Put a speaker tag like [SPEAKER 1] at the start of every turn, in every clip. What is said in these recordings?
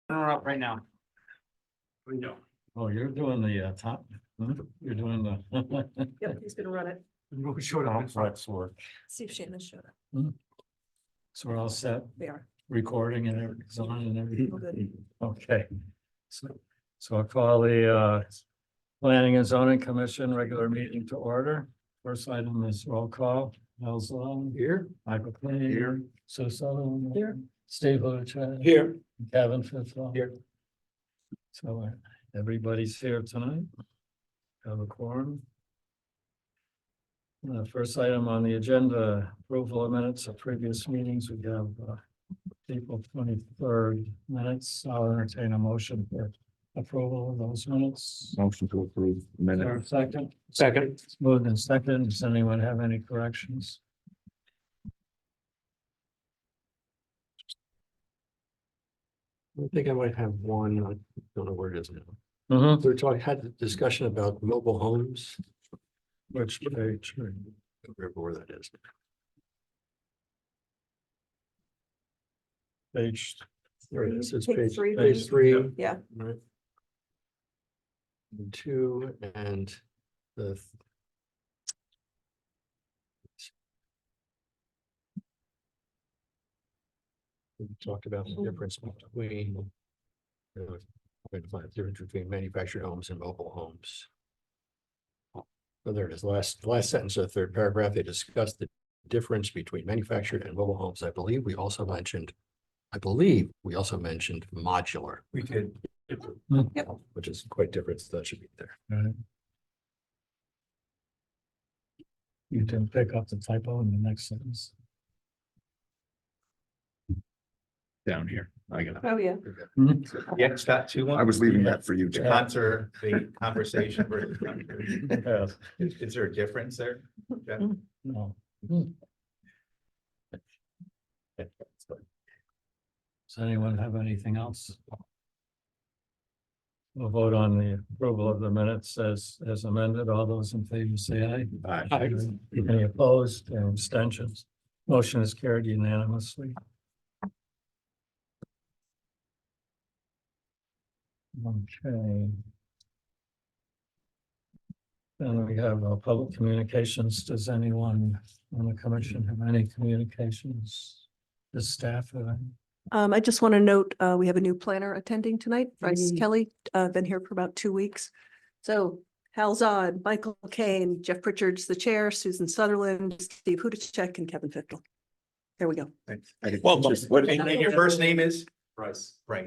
[SPEAKER 1] Up right now.
[SPEAKER 2] We know.
[SPEAKER 3] Oh, you're doing the top, you're doing the.
[SPEAKER 4] Yep, he's gonna run it.
[SPEAKER 2] We showed up.
[SPEAKER 3] Complex work.
[SPEAKER 4] See if Shannon showed up.
[SPEAKER 3] So we're all set,
[SPEAKER 4] We are.
[SPEAKER 3] recording and everything's on and everything.
[SPEAKER 4] All good.
[SPEAKER 3] Okay. So I'll call the Planning and Zoning Commission regular meeting to order. First item is roll call. Nels Long.
[SPEAKER 2] Here.
[SPEAKER 3] Michael Clay.
[SPEAKER 2] Here.
[SPEAKER 3] Sue Sullivan.
[SPEAKER 2] Here.
[SPEAKER 3] Steve Lucia.
[SPEAKER 2] Here.
[SPEAKER 3] Kevin Fitzel.
[SPEAKER 2] Here.
[SPEAKER 3] So everybody's here tonight. Have a quorum. First item on the agenda, approval of minutes of previous meetings. We have April 23rd minutes. I'll entertain a motion for approval of those minutes.
[SPEAKER 5] Motion to approve
[SPEAKER 3] Is there a
[SPEAKER 5] minutes.
[SPEAKER 3] second?
[SPEAKER 2] Second.
[SPEAKER 3] It's moved and second. Does anyone have any corrections?
[SPEAKER 2] I think I might have one. I don't know where it is now.
[SPEAKER 3] Mm-hmm.
[SPEAKER 2] We were talking, had the discussion about mobile homes.
[SPEAKER 3] Which page?
[SPEAKER 2] Don't remember where that is.
[SPEAKER 3] Page.
[SPEAKER 2] There it is. It's
[SPEAKER 4] Page
[SPEAKER 2] page
[SPEAKER 4] three.
[SPEAKER 2] page 3.
[SPEAKER 4] Yeah.
[SPEAKER 2] Right. And 2 and the. We talked about the difference between. Trying to find the difference between manufactured homes and mobile homes. So there it is, last sentence of the third paragraph, they discussed the difference between manufactured and mobile homes. I believe we also mentioned modular. We did.
[SPEAKER 4] Yep.
[SPEAKER 2] Which is quite different, so that should be there.
[SPEAKER 3] Right. You didn't pick up the typo in the next sentence.
[SPEAKER 5] Down here. I got it.
[SPEAKER 4] Oh, yeah.
[SPEAKER 1] Yeah, it's got two.
[SPEAKER 5] I was leaving that for you,
[SPEAKER 1] The
[SPEAKER 5] Chad.
[SPEAKER 1] the conversation. versus-
[SPEAKER 3] Yes.
[SPEAKER 1] Is there a difference there? Jeff?
[SPEAKER 3] No. Does anyone have anything else? We'll vote on the approval of the minutes as amended. All those in favor say aye.
[SPEAKER 5] Aye.
[SPEAKER 3] Any opposed or abstentions? Motion is carried unanimously. Okay. Then we have public communications. Does anyone on the commission have any communications? Does staff have any?
[SPEAKER 4] I just want to note, we have a new planner attending tonight, Bryce Kelly, been here for about 2 weeks. So Hal Zod, Michael Kane, Jeff Pritchard's the chair, Susan Sutherland, Steve Hudacek, and Kevin Fickle. There we go.
[SPEAKER 5] Welcome. What?
[SPEAKER 1] And your first name is? Bryce. Right.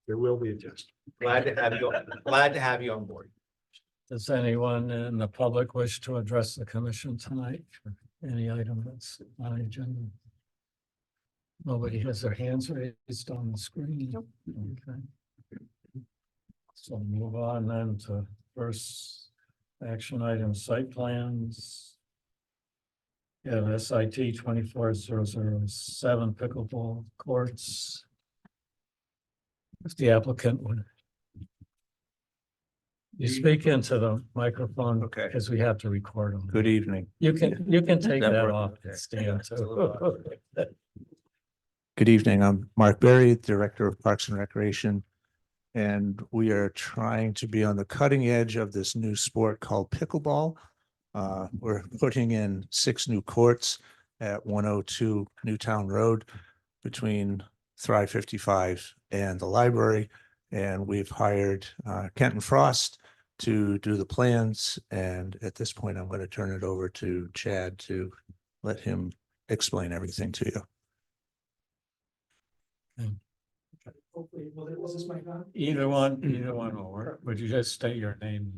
[SPEAKER 2] There will be a test.
[SPEAKER 1] Glad to have you on board.
[SPEAKER 3] Does anyone in the public wish to address the commission tonight for any item that's on the agenda? Nobody has their hands raised on the screen.
[SPEAKER 4] Nope.
[SPEAKER 3] Okay. So move on then to first action item, site plans. Yeah, SIT 24007 pickleball courts. If the applicant would. You speak into the microphone.
[SPEAKER 5] Okay.
[SPEAKER 3] Because we have to record them.
[SPEAKER 5] Good evening.
[SPEAKER 3] You can take
[SPEAKER 5] That
[SPEAKER 3] that
[SPEAKER 5] work?
[SPEAKER 3] off, Stan, too.
[SPEAKER 5] Good evening. I'm Mark Berry, Director of Parks and Recreation. And we are trying to be on the cutting edge of this new sport called pickleball. We're putting in 6 new courts at 102 Newtown Road between Thrive 55 and the library. And we've hired Kenton Frost to do the plans. And at this point, I'm going to turn it over to Chad to let him explain everything to you.
[SPEAKER 6] Hopefully, was this mic on?
[SPEAKER 3] Either one will work. Would you just state your name?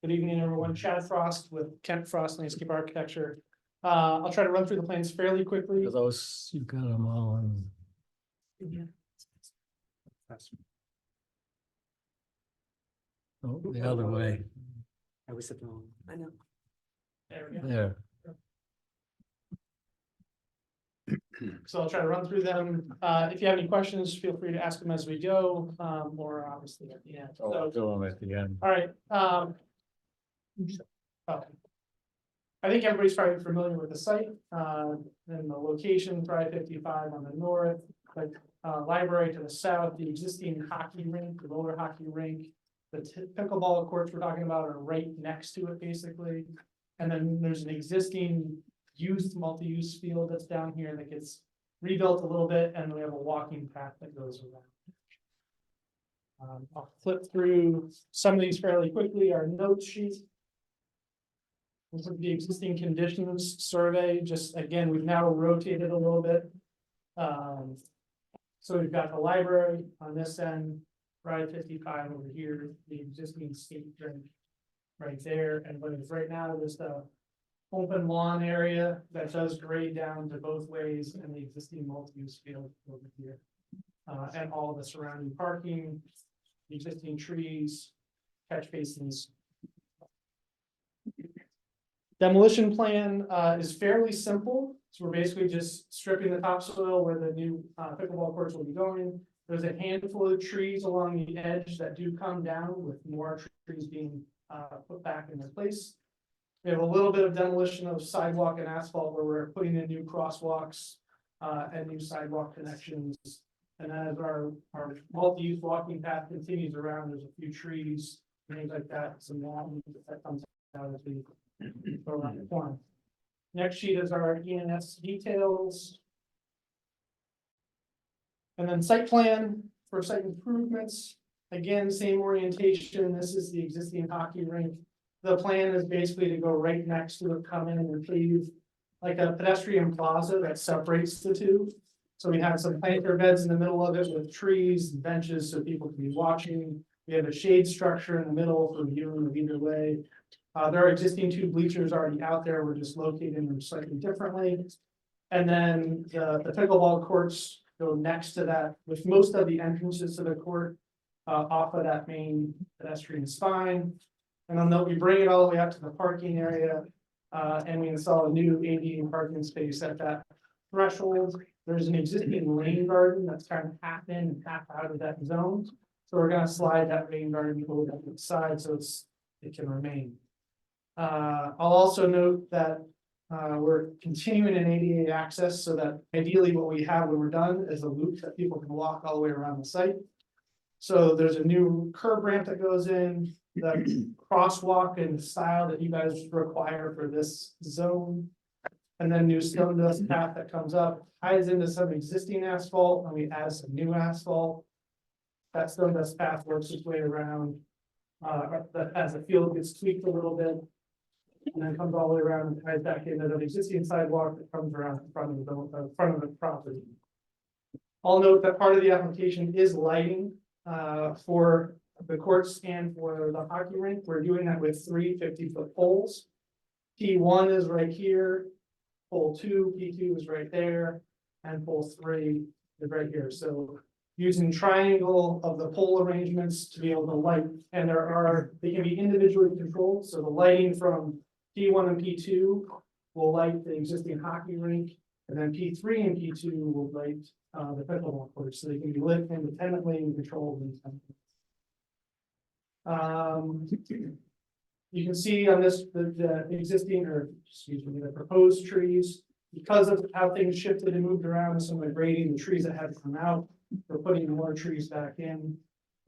[SPEAKER 6] Good evening, everyone. Chad Frost with Kent Frost Landscape Architecture. I'll try to run through the plans fairly quickly.
[SPEAKER 3] For those, you got them all on. Oh, the other way,
[SPEAKER 6] I was at home.
[SPEAKER 4] I know.
[SPEAKER 6] There we go.
[SPEAKER 3] there.
[SPEAKER 6] So I'll try to run through them. If you have any questions, feel free to ask them as we go, or obviously at the end.
[SPEAKER 3] Oh, I'll
[SPEAKER 6] So,
[SPEAKER 3] do them at the end.
[SPEAKER 6] all right. Okay. I think everybody's probably familiar with the site, and the location, Thrive 55 on the north, library to the south, the existing hockey rink, the roller hockey rink. The pickleball courts we're talking about are right next to it, basically. And then there's an existing multi-use field that's down here that gets rebuilt a little bit, and we have a walking path that goes around. I'll flip through some of these fairly quickly. Our note sheet. This is the existing conditions survey. Just again, we've now rotated a little bit. So we've got the library on this end, right 55 over here, the existing skate rink right there, and what is right now there's the open lawn area that does grade down to both ways, and the existing multi-use field over here. And all the surrounding parking, the existing trees, catch basins. Demolition plan is fairly simple. So we're basically just stripping the topsoil where the new pickleball courts will be going. There's a handful of trees along the edge that do come down, with more trees being put back in their place. We have a little bit of demolition of sidewalk and asphalt where we're putting in new crosswalks and new sidewalk connections. And as our multi-use walking path continues around, there's a few trees, things like that, some lawn that comes out as we go around the corner. Next sheet is our ENS details. And then site plan for site improvements. Again, same orientation. This is the existing hockey rink. The plan is basically to go right next to it, come in and leave like a pedestrian plaza that separates the two. So we have some planter beds in the middle of it with trees and benches so people can be watching. We have a shade structure in the middle for viewing either way. There are existing two bleachers already out there. We're just locating them slightly differently. And then the pickleball courts go next to that, with most of the entrances to the court off of that main pedestrian spine. And then we bring it all the way up to the parking area, and we install a new ADA parking space at that threshold. There's an existing rain garden that's kind of half in and half out of that zone. So we're going to slide that rain garden over to the side so it can remain. I'll also note that we're continuing an ADA access, so that ideally what we have when we're done is a loop that people can walk all the way around the site. So there's a new curb ramp that goes in, the crosswalk and style that you guys require for this zone. And then new stone dust path that comes up, ties into some existing asphalt, and we add some new asphalt. That stone dust path works its way around, as the field gets tweaked a little bit. And then comes all the way around and ties back into the existing sidewalk that comes around in front of the property. I'll note that part of the application is lighting for the courts and for the hockey rink. We're doing that with 3 50-foot poles. P1 is right here, pole 2, P2 is right there, and pole 3 is right here. So using triangle of the pole arrangements to be able to light, and they can be individually controlled. So the lighting from P1 and P2 will light the existing hockey rink, and then P3 and P2 will light the pickleball court, so they can be lit independently and controlled independently. You can see on this the existing, or excuse me, the proposed trees, because of how things shifted and moved around and some of the grading, the trees that had to come out, we're putting more trees back in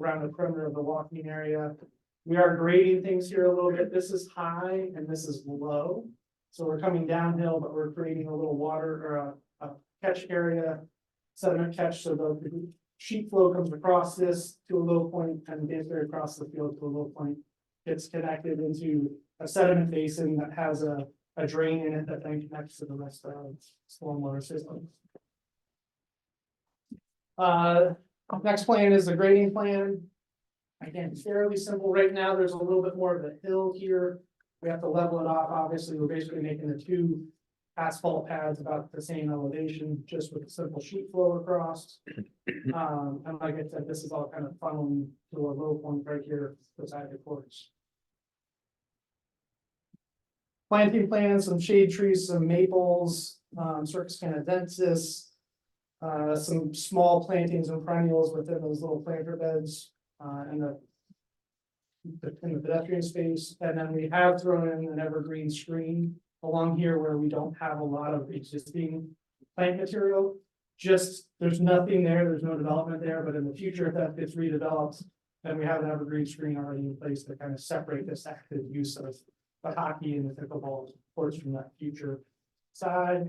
[SPEAKER 6] around the perimeter of the walking area. We are grading things here a little bit. This is high and this is low. So we're coming downhill, but we're creating a little water or a catch area, sediment catch, so the sheet flow comes across this to a low point and basically across the field to a low point. It's connected into a sediment basin that has a drain in it that then connects to the rest of the stormwater system. Next plan is the grading plan. Again, fairly simple. Right now, there's a little bit more of a hill here. We have to level it off. Obviously, we're basically making the two asphalt pads about the same elevation, just with a simple sheet flow across. And like I said, this is all kind of funneling to a low point right here beside the courts. Planting plans, some shade trees, some maples, Circus canadensis, some small plantings and perennials within those little planter beds, in the pedestrian space. And then we have thrown in an evergreen screen along here where we don't have a lot of existing plant material, just, there's nothing there, there's no development there, but in the future, if that gets redeveloped, then we have an evergreen screen already in place to kind of separate this active use of the hockey and the pickleball courts from that future side.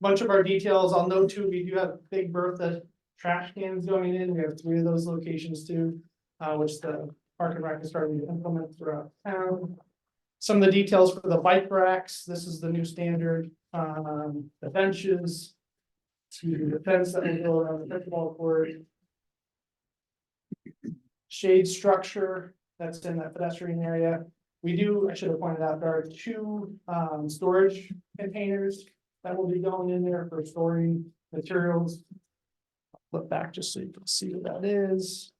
[SPEAKER 6] Bunch of our details, I'll note too, we do have Big Bertha trash cans going in, we have 3 of those locations too, which the Park and Rec is starting to implement throughout town. Some of the details for the bike racks, this is the new standard, the benches, the fence that will go around the pickleball court. Shade structure that's in that pedestrian area. We do, I should have pointed out, there are 2 storage containers that will be going in there for storing materials. Flip back just so you can see what that is.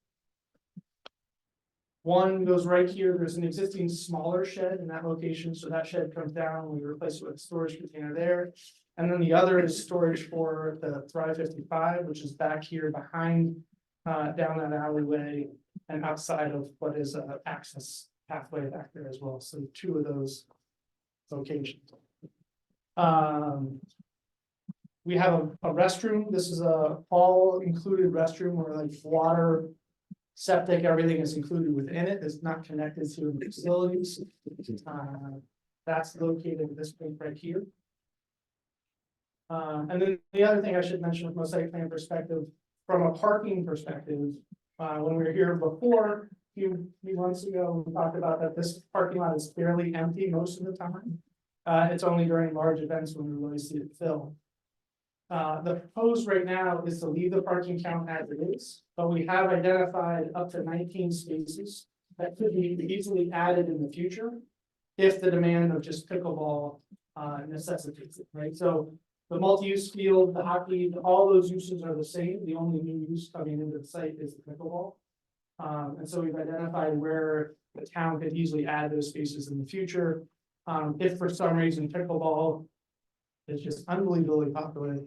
[SPEAKER 6] One goes right here. There's an existing smaller shed in that location, so that shed comes down. We replace it with a storage container there. And then the other is storage for the Thrive 55, which is back here behind, down that alleyway and outside of what is an access pathway back there as well. So 2 of those locations. We have a restroom. This is a all included restroom where like water, septic, everything is included within it. It's not connected to the facilities. That's located at this point right here. And then the other thing I should mention from a site plan perspective, from a parking perspective, when we were here before, a few months ago, we talked about that this parking lot is fairly empty most of the time. It's only during large events when we really see it fill. The proposed right now is to leave the parking count as it is, but we have identified up to 19 spaces that could be easily added in the future if the demand of just pickleball necessitates it, right? So the multi-use field, the hockey, all those uses are the same. The only new use coming into the site is the pickleball. And so we've identified where the town could easily add those spaces in the future. If for some reason pickleball is just unbelievably popular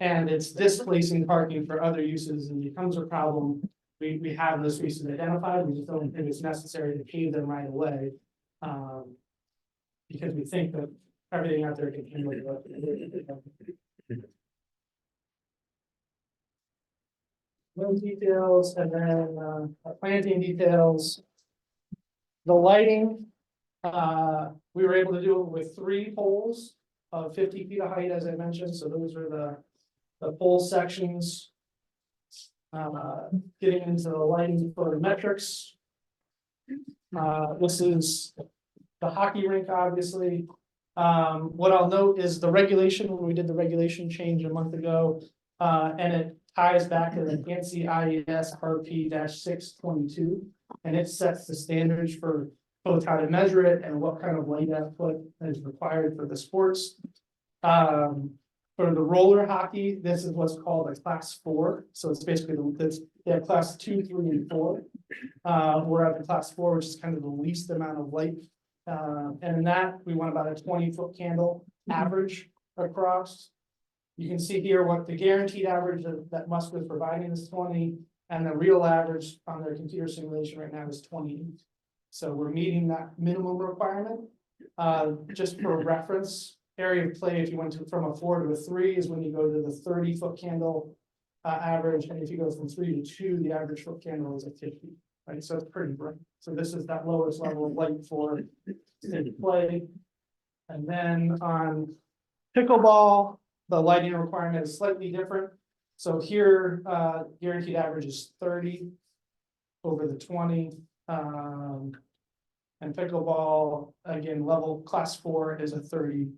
[SPEAKER 6] and it's displacing parking for other uses and becomes a problem, we have those spaces identified. We just don't think it's necessary to pave them right away. Because we think that everything out there can handle it. Those details and then planting details. The lighting, we were able to do it with 3 poles of 50 feet of height, as I mentioned. So those are the pole sections. Getting into the lighting photometrics. This is the hockey rink, obviously. What I'll note is the regulation, when we did the regulation change a month ago, and it ties back to the ANSI IES RP-622, and it sets the standards for both how to measure it and what kind of light output is required for the sports. For the roller hockey, this is what's called a class 4. So it's basically they have class 2, 3, and 4. We're at the class 4, which is kind of the least amount of light. And in that, we want about a 20-foot candle average across. You can see here what the guaranteed average that Musk was providing is 20, and the real average on their computer simulation right now is 28. So we're meeting that minimum requirement. Just for reference, area of play, if you went from a 4 to a 3 is when you go to the 30-foot candle average, and if you go from 3 to 2, the average foot candle is at 50. Right, so it's pretty bright. So this is that lowest level of light for state play. And then on pickleball, the lighting requirement is slightly different. So here, guaranteed average is 30 over the 20. And pickleball, again, level class 4 is a 30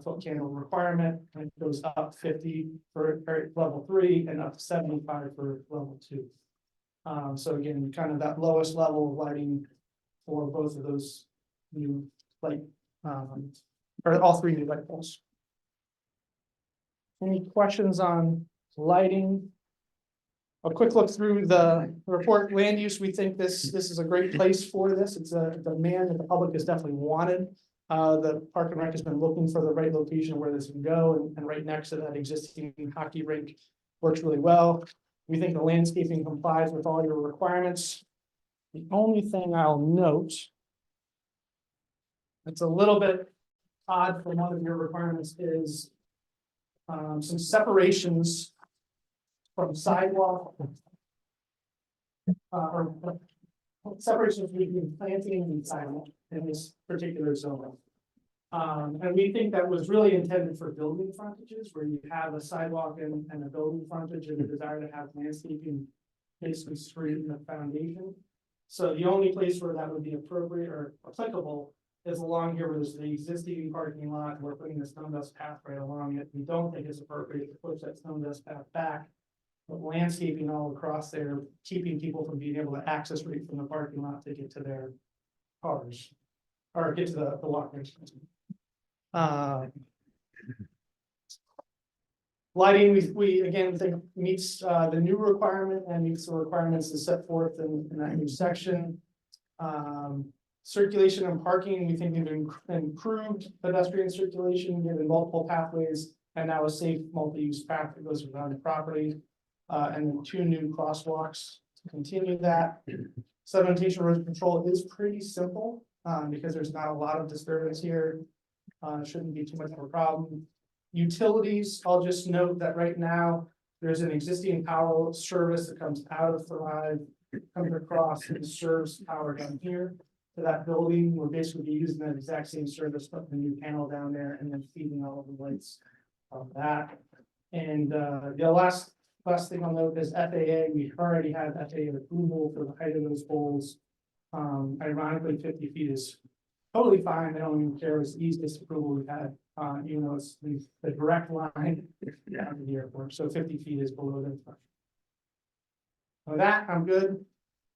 [SPEAKER 6] foot candle requirement, and it goes up 50 for level 3 and up 75 for level 2. So again, kind of that lowest level of lighting for both of those new light, or all 3 new light poles. Any questions on lighting? A quick look through the report. Land use, we think this is a great place for this. It's a demand that the public has definitely wanted. The Park and Rec has been looking for the right location where this can go, and right next to that existing hockey rink works really well. We think the landscaping complies with all your requirements. The only thing I'll note, it's a little bit odd from one of your requirements, is some separations from sidewalk. Or separations between planting and sidewalk in this particular zone. And we think that was really intended for building frontages where you have a sidewalk and a building frontage and a desire to have landscaping basically screen the foundation. So the only place where that would be appropriate or applicable is along here where there's the existing parking lot. We're putting the stone dust path right along it. We don't think it's appropriate to push that stone dust path back. But landscaping all across there, keeping people from being able to access right from the parking lot to get to their cars. Or get to the walkways. Lighting, we again think meets the new requirement and meets the requirements that's set forth in that new section. Circulation and parking, we think we've improved pedestrian circulation, given multiple pathways, and now a safe multi-use path that goes around the property. And then 2 new crosswalks to continue that. Sedimentation erosion control is pretty simple, because there's not a lot of disturbance here. Shouldn't be too much of a problem. Utilities, I'll just note that right now, there's an existing power service that comes out of Thrive, comes across and serves power down here to that building. We're basically using that exact same service, putting the new panel down there and then feeding all of the lights of that. And the last thing I'll note is FAA. We already have FAA approval for the height of those poles. Ironically, 50 feet is totally fine. They don't even care. It's the easiest approval we've had, even though it's the direct line down to the airport. So 50 feet is below the. With that, I'm good.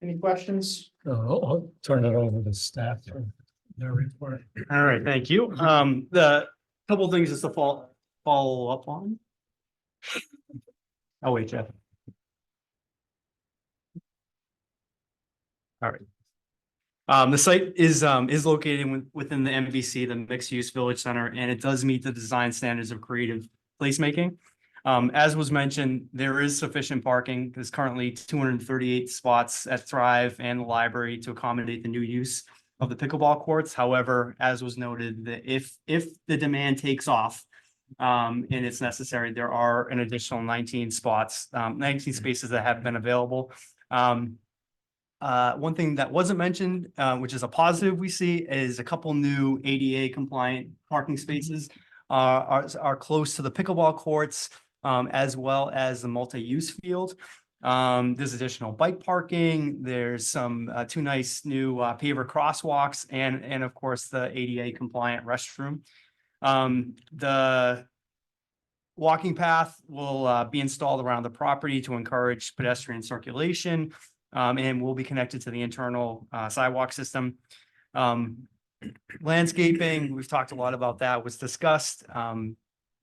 [SPEAKER 6] Any questions?
[SPEAKER 3] I'll turn it over to staff for their report.
[SPEAKER 7] All right, thank you. The couple things just to follow up on. Oh, wait, Jeff. All right. The site is located within the MVC, the Mixed Use Village Center, and it does meet the design standards of creative placemaking. As was mentioned, there is sufficient parking. There's currently 238 spots at Thrive and the library to accommodate the new use of the pickleball courts. However, as was noted, that if the demand takes off, and it's necessary, there are an additional 19 spots, 19 spaces that have been available. One thing that wasn't mentioned, which is a positive we see, is a couple new ADA compliant parking spaces are close to the pickleball courts, as well as the multi-use field. There's additional bike parking. There's some 2 nice new paver crosswalks and of course the ADA compliant restroom. The walking path will be installed around the property to encourage pedestrian circulation, and will be connected to the internal sidewalk system. Landscaping, we've talked a lot about that, was discussed.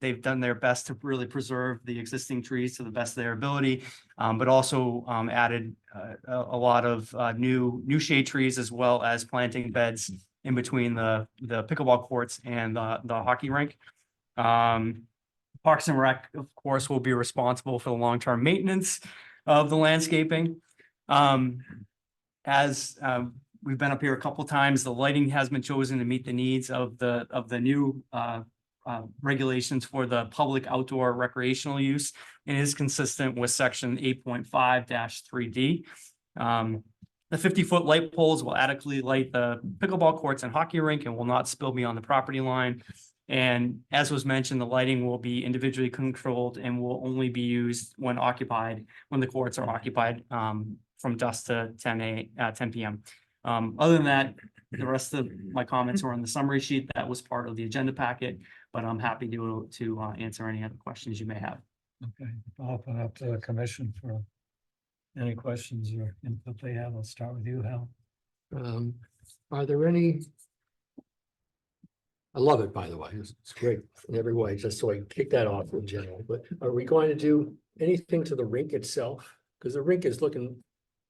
[SPEAKER 7] They've done their best to really preserve the existing trees to the best of their ability, but also added a lot of new shade trees, as well as planting beds in between the pickleball courts and the hockey rink. Parks and Rec, of course, will be responsible for the long-term maintenance of the landscaping. As we've been up here a couple times, the lighting has been chosen to meet the needs of the new regulations for the public outdoor recreational use, and is consistent with section 8.5-3D. The 50-foot light poles will adequately light the pickleball courts and hockey rink and will not spill beyond the property line. And as was mentioned, the lighting will be individually controlled and will only be used when the courts are occupied, from dusk to 10 p.m. Other than that, the rest of my comments were on the summary sheet that was part of the agenda packet, but I'm happy to answer any other questions you may have.
[SPEAKER 3] Okay, I'll open up to the commission for any questions or input they have. I'll start with you, Hal.
[SPEAKER 2] Are there any? I love it, by the way. It's great in every way, just so I can kick that off in general. But are we going to do anything to the rink itself? Because the rink is looking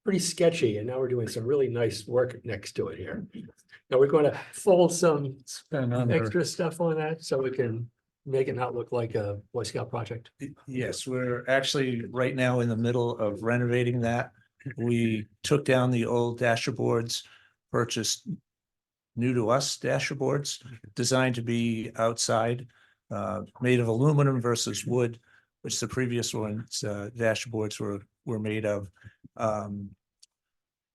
[SPEAKER 2] pretty sketchy, and now we're doing some really nice work next to it here. Now we're going to fold some
[SPEAKER 3] Spend under,
[SPEAKER 2] extra stuff on that so we can make it not look like a Boy Scout project.
[SPEAKER 5] Yes, we're actually right now in the middle of renovating that. We took down the old dasher boards, purchased new to us dasher boards designed to be outside. made of aluminum versus wood, which the previous ones, dashboards were made of.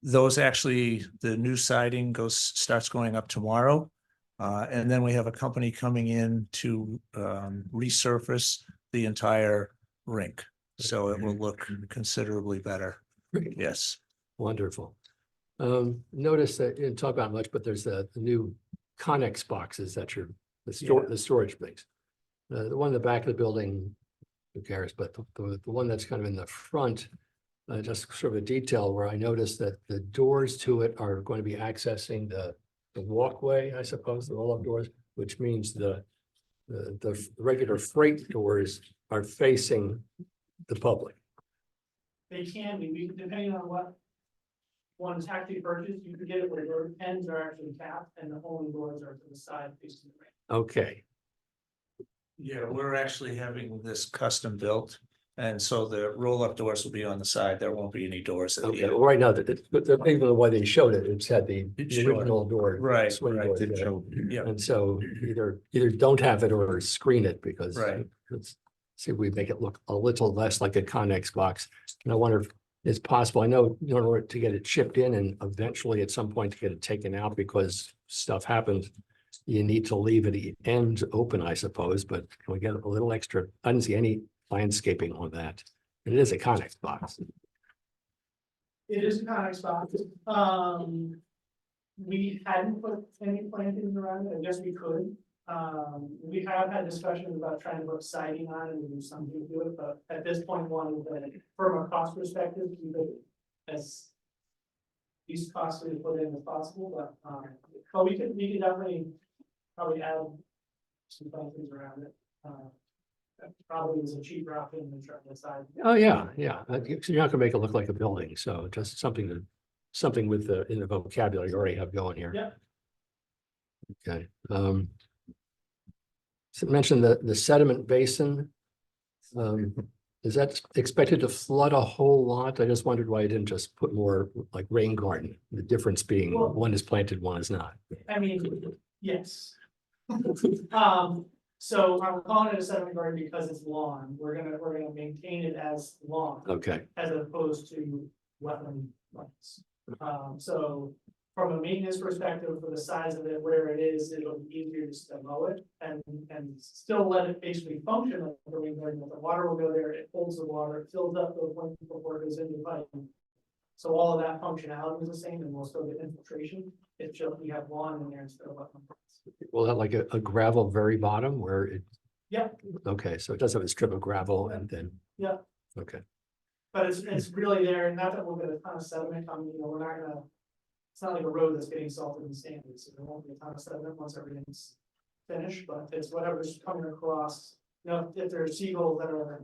[SPEAKER 5] Those actually, the new siding starts going up tomorrow. And then we have a company coming in to resurface the entire rink. So it will look considerably better.
[SPEAKER 2] Great.
[SPEAKER 5] Yes.
[SPEAKER 2] Wonderful. Notice that you didn't talk about much, but there's the new Connex boxes that you're, the storage things. The one in the back of the building, who cares, but the one that's kind of in the front, just sort of a detail where I noticed that the doors to it are going to be accessing the walkway, I suppose, the roll-up doors, which means the regular freight doors are facing the public.
[SPEAKER 6] They can be, depending on what one's actually purchased, you can get it where your ends are actually capped and the only doors are to the side facing the ramp.
[SPEAKER 2] Okay,
[SPEAKER 5] Yeah, we're actually having this custom built. And so the roll-up doors will be on the side. There won't be any doors at the
[SPEAKER 2] okay,
[SPEAKER 5] end.
[SPEAKER 2] well, right now, even the way they showed it, it's had the
[SPEAKER 5] It showed it.
[SPEAKER 2] original door.
[SPEAKER 5] Right,
[SPEAKER 2] swing
[SPEAKER 5] right.
[SPEAKER 2] doors
[SPEAKER 5] It
[SPEAKER 2] there.
[SPEAKER 5] showed, yeah.
[SPEAKER 2] And so either don't have it or screen it because.
[SPEAKER 5] Right.
[SPEAKER 2] Let's see if we make it look a little less like a Connex box. And I wonder if it's possible, I know in order to get it shipped in and eventually at some point to get it taken out because stuff happens. You need to leave it the ends open, I suppose, but can we get a little extra? I didn't see any landscaping on that. And it is a Connex box.
[SPEAKER 6] It is a Connex box. We hadn't put any plantings around it, I guess we could. We have had discussions about trying to put siding on it and do something to it, but at this point, one, from a cost perspective, keep it as least costly to put in as possible, but we could definitely probably add some plantings around it. That probably is a cheaper option than trying to side.
[SPEAKER 2] Oh, yeah, yeah. You're not gonna make it look like a building, so just something with the, in the vocabulary you already have going here.
[SPEAKER 6] Yeah.
[SPEAKER 2] Okay, so mention the sediment basin. Is that expected to flood a whole lot? I just wondered why you didn't just put more like rain garden, the difference being
[SPEAKER 6] Well-
[SPEAKER 2] one is planted, one is not.
[SPEAKER 6] I mean, yes. So I'm calling it a sediment garden because it's lawn. We're gonna maintain it as lawn
[SPEAKER 2] Okay,
[SPEAKER 6] as opposed to wetland plants. So from a maintenance perspective, for the size of it, where it is, it'll be easier just to mow it and still let it basically function like a rain garden. The water will go there, it holds the water, it fills up the point before it goes into the pipe. So all of that functionality is the same and we'll still get infiltration. It's just we have lawn in there instead of wetland plants.
[SPEAKER 2] will that like a gravel very bottom where it?
[SPEAKER 6] Yeah.
[SPEAKER 2] Okay, so it does have a strip of gravel and then.
[SPEAKER 6] Yeah.
[SPEAKER 2] Okay,
[SPEAKER 6] But it's really there, and not that we'll get a ton of sediment coming, we're not gonna. It's not like a road that's getting salted and sanded, so there won't be a ton of sediment once everything's finished, but it's whatever's coming across. If there's seagulls that are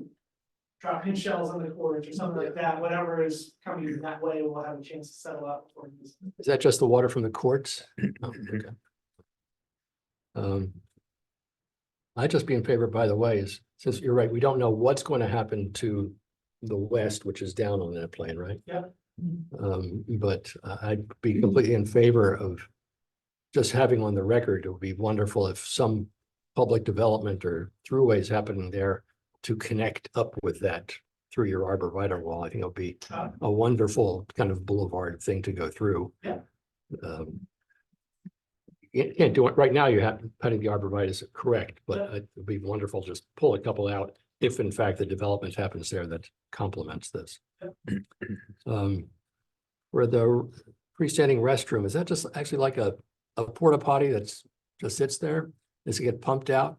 [SPEAKER 6] dropping shells on the porch or something like that, whatever is coming that way, we'll have a chance to settle out before we use it.
[SPEAKER 2] is that just the water from the courts? Oh, okay. I'd just be in favor, by the way, is since you're right, we don't know what's going to happen to the west, which is down on that plane, right?
[SPEAKER 6] Yeah.
[SPEAKER 2] But I'd be completely in favor of just having on the record, it would be wonderful if some public development or throughways happening there to connect up with that through your arborvitae wall. I think it'll be a wonderful kind of boulevard thing to go through.
[SPEAKER 6] Yeah.
[SPEAKER 2] You can't do it right now. You have putting the arborvitae correct, but
[SPEAKER 6] Yeah.
[SPEAKER 2] it'd be wonderful. Just pull a couple out if in fact the development happens there that complements this. Where the freestanding restroom, is that just actually like a porta potty that's just sits there? Does it get pumped out?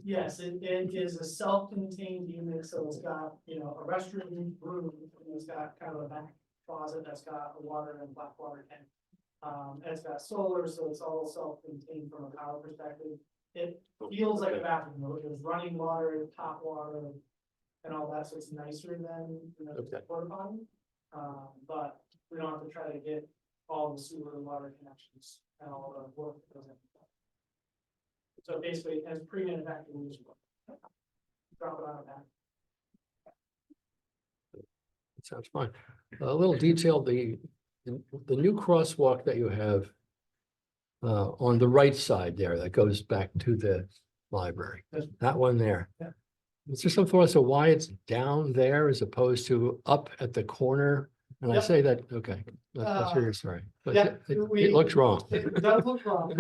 [SPEAKER 6] Yes, it is a self-contained unit, so it's got, a restroom room, and it's got kind of a back closet that's got a water and black water tank. And it's got solar, so it's all self-contained from a power perspective. It feels like a bathroom, though. There's running water, hot water, and all that, so it's nicer than,
[SPEAKER 2] Okay.
[SPEAKER 6] porta potty. But we don't have to try to get all the sewer and water connections and all the work that goes in. So basically, as pre-manufactured use. Drop it on a back.
[SPEAKER 2] Sounds fine. A little detail, the new crosswalk that you have on the right side there that goes back to the library,
[SPEAKER 6] Yes.
[SPEAKER 2] that one there.
[SPEAKER 6] Yeah.
[SPEAKER 2] Is there some thought as to why it's down there as opposed to up at the corner? And I
[SPEAKER 6] Yep.
[SPEAKER 2] say that, okay, let's hear your story, but
[SPEAKER 6] yeah,
[SPEAKER 2] it looks wrong.
[SPEAKER 6] It does look wrong.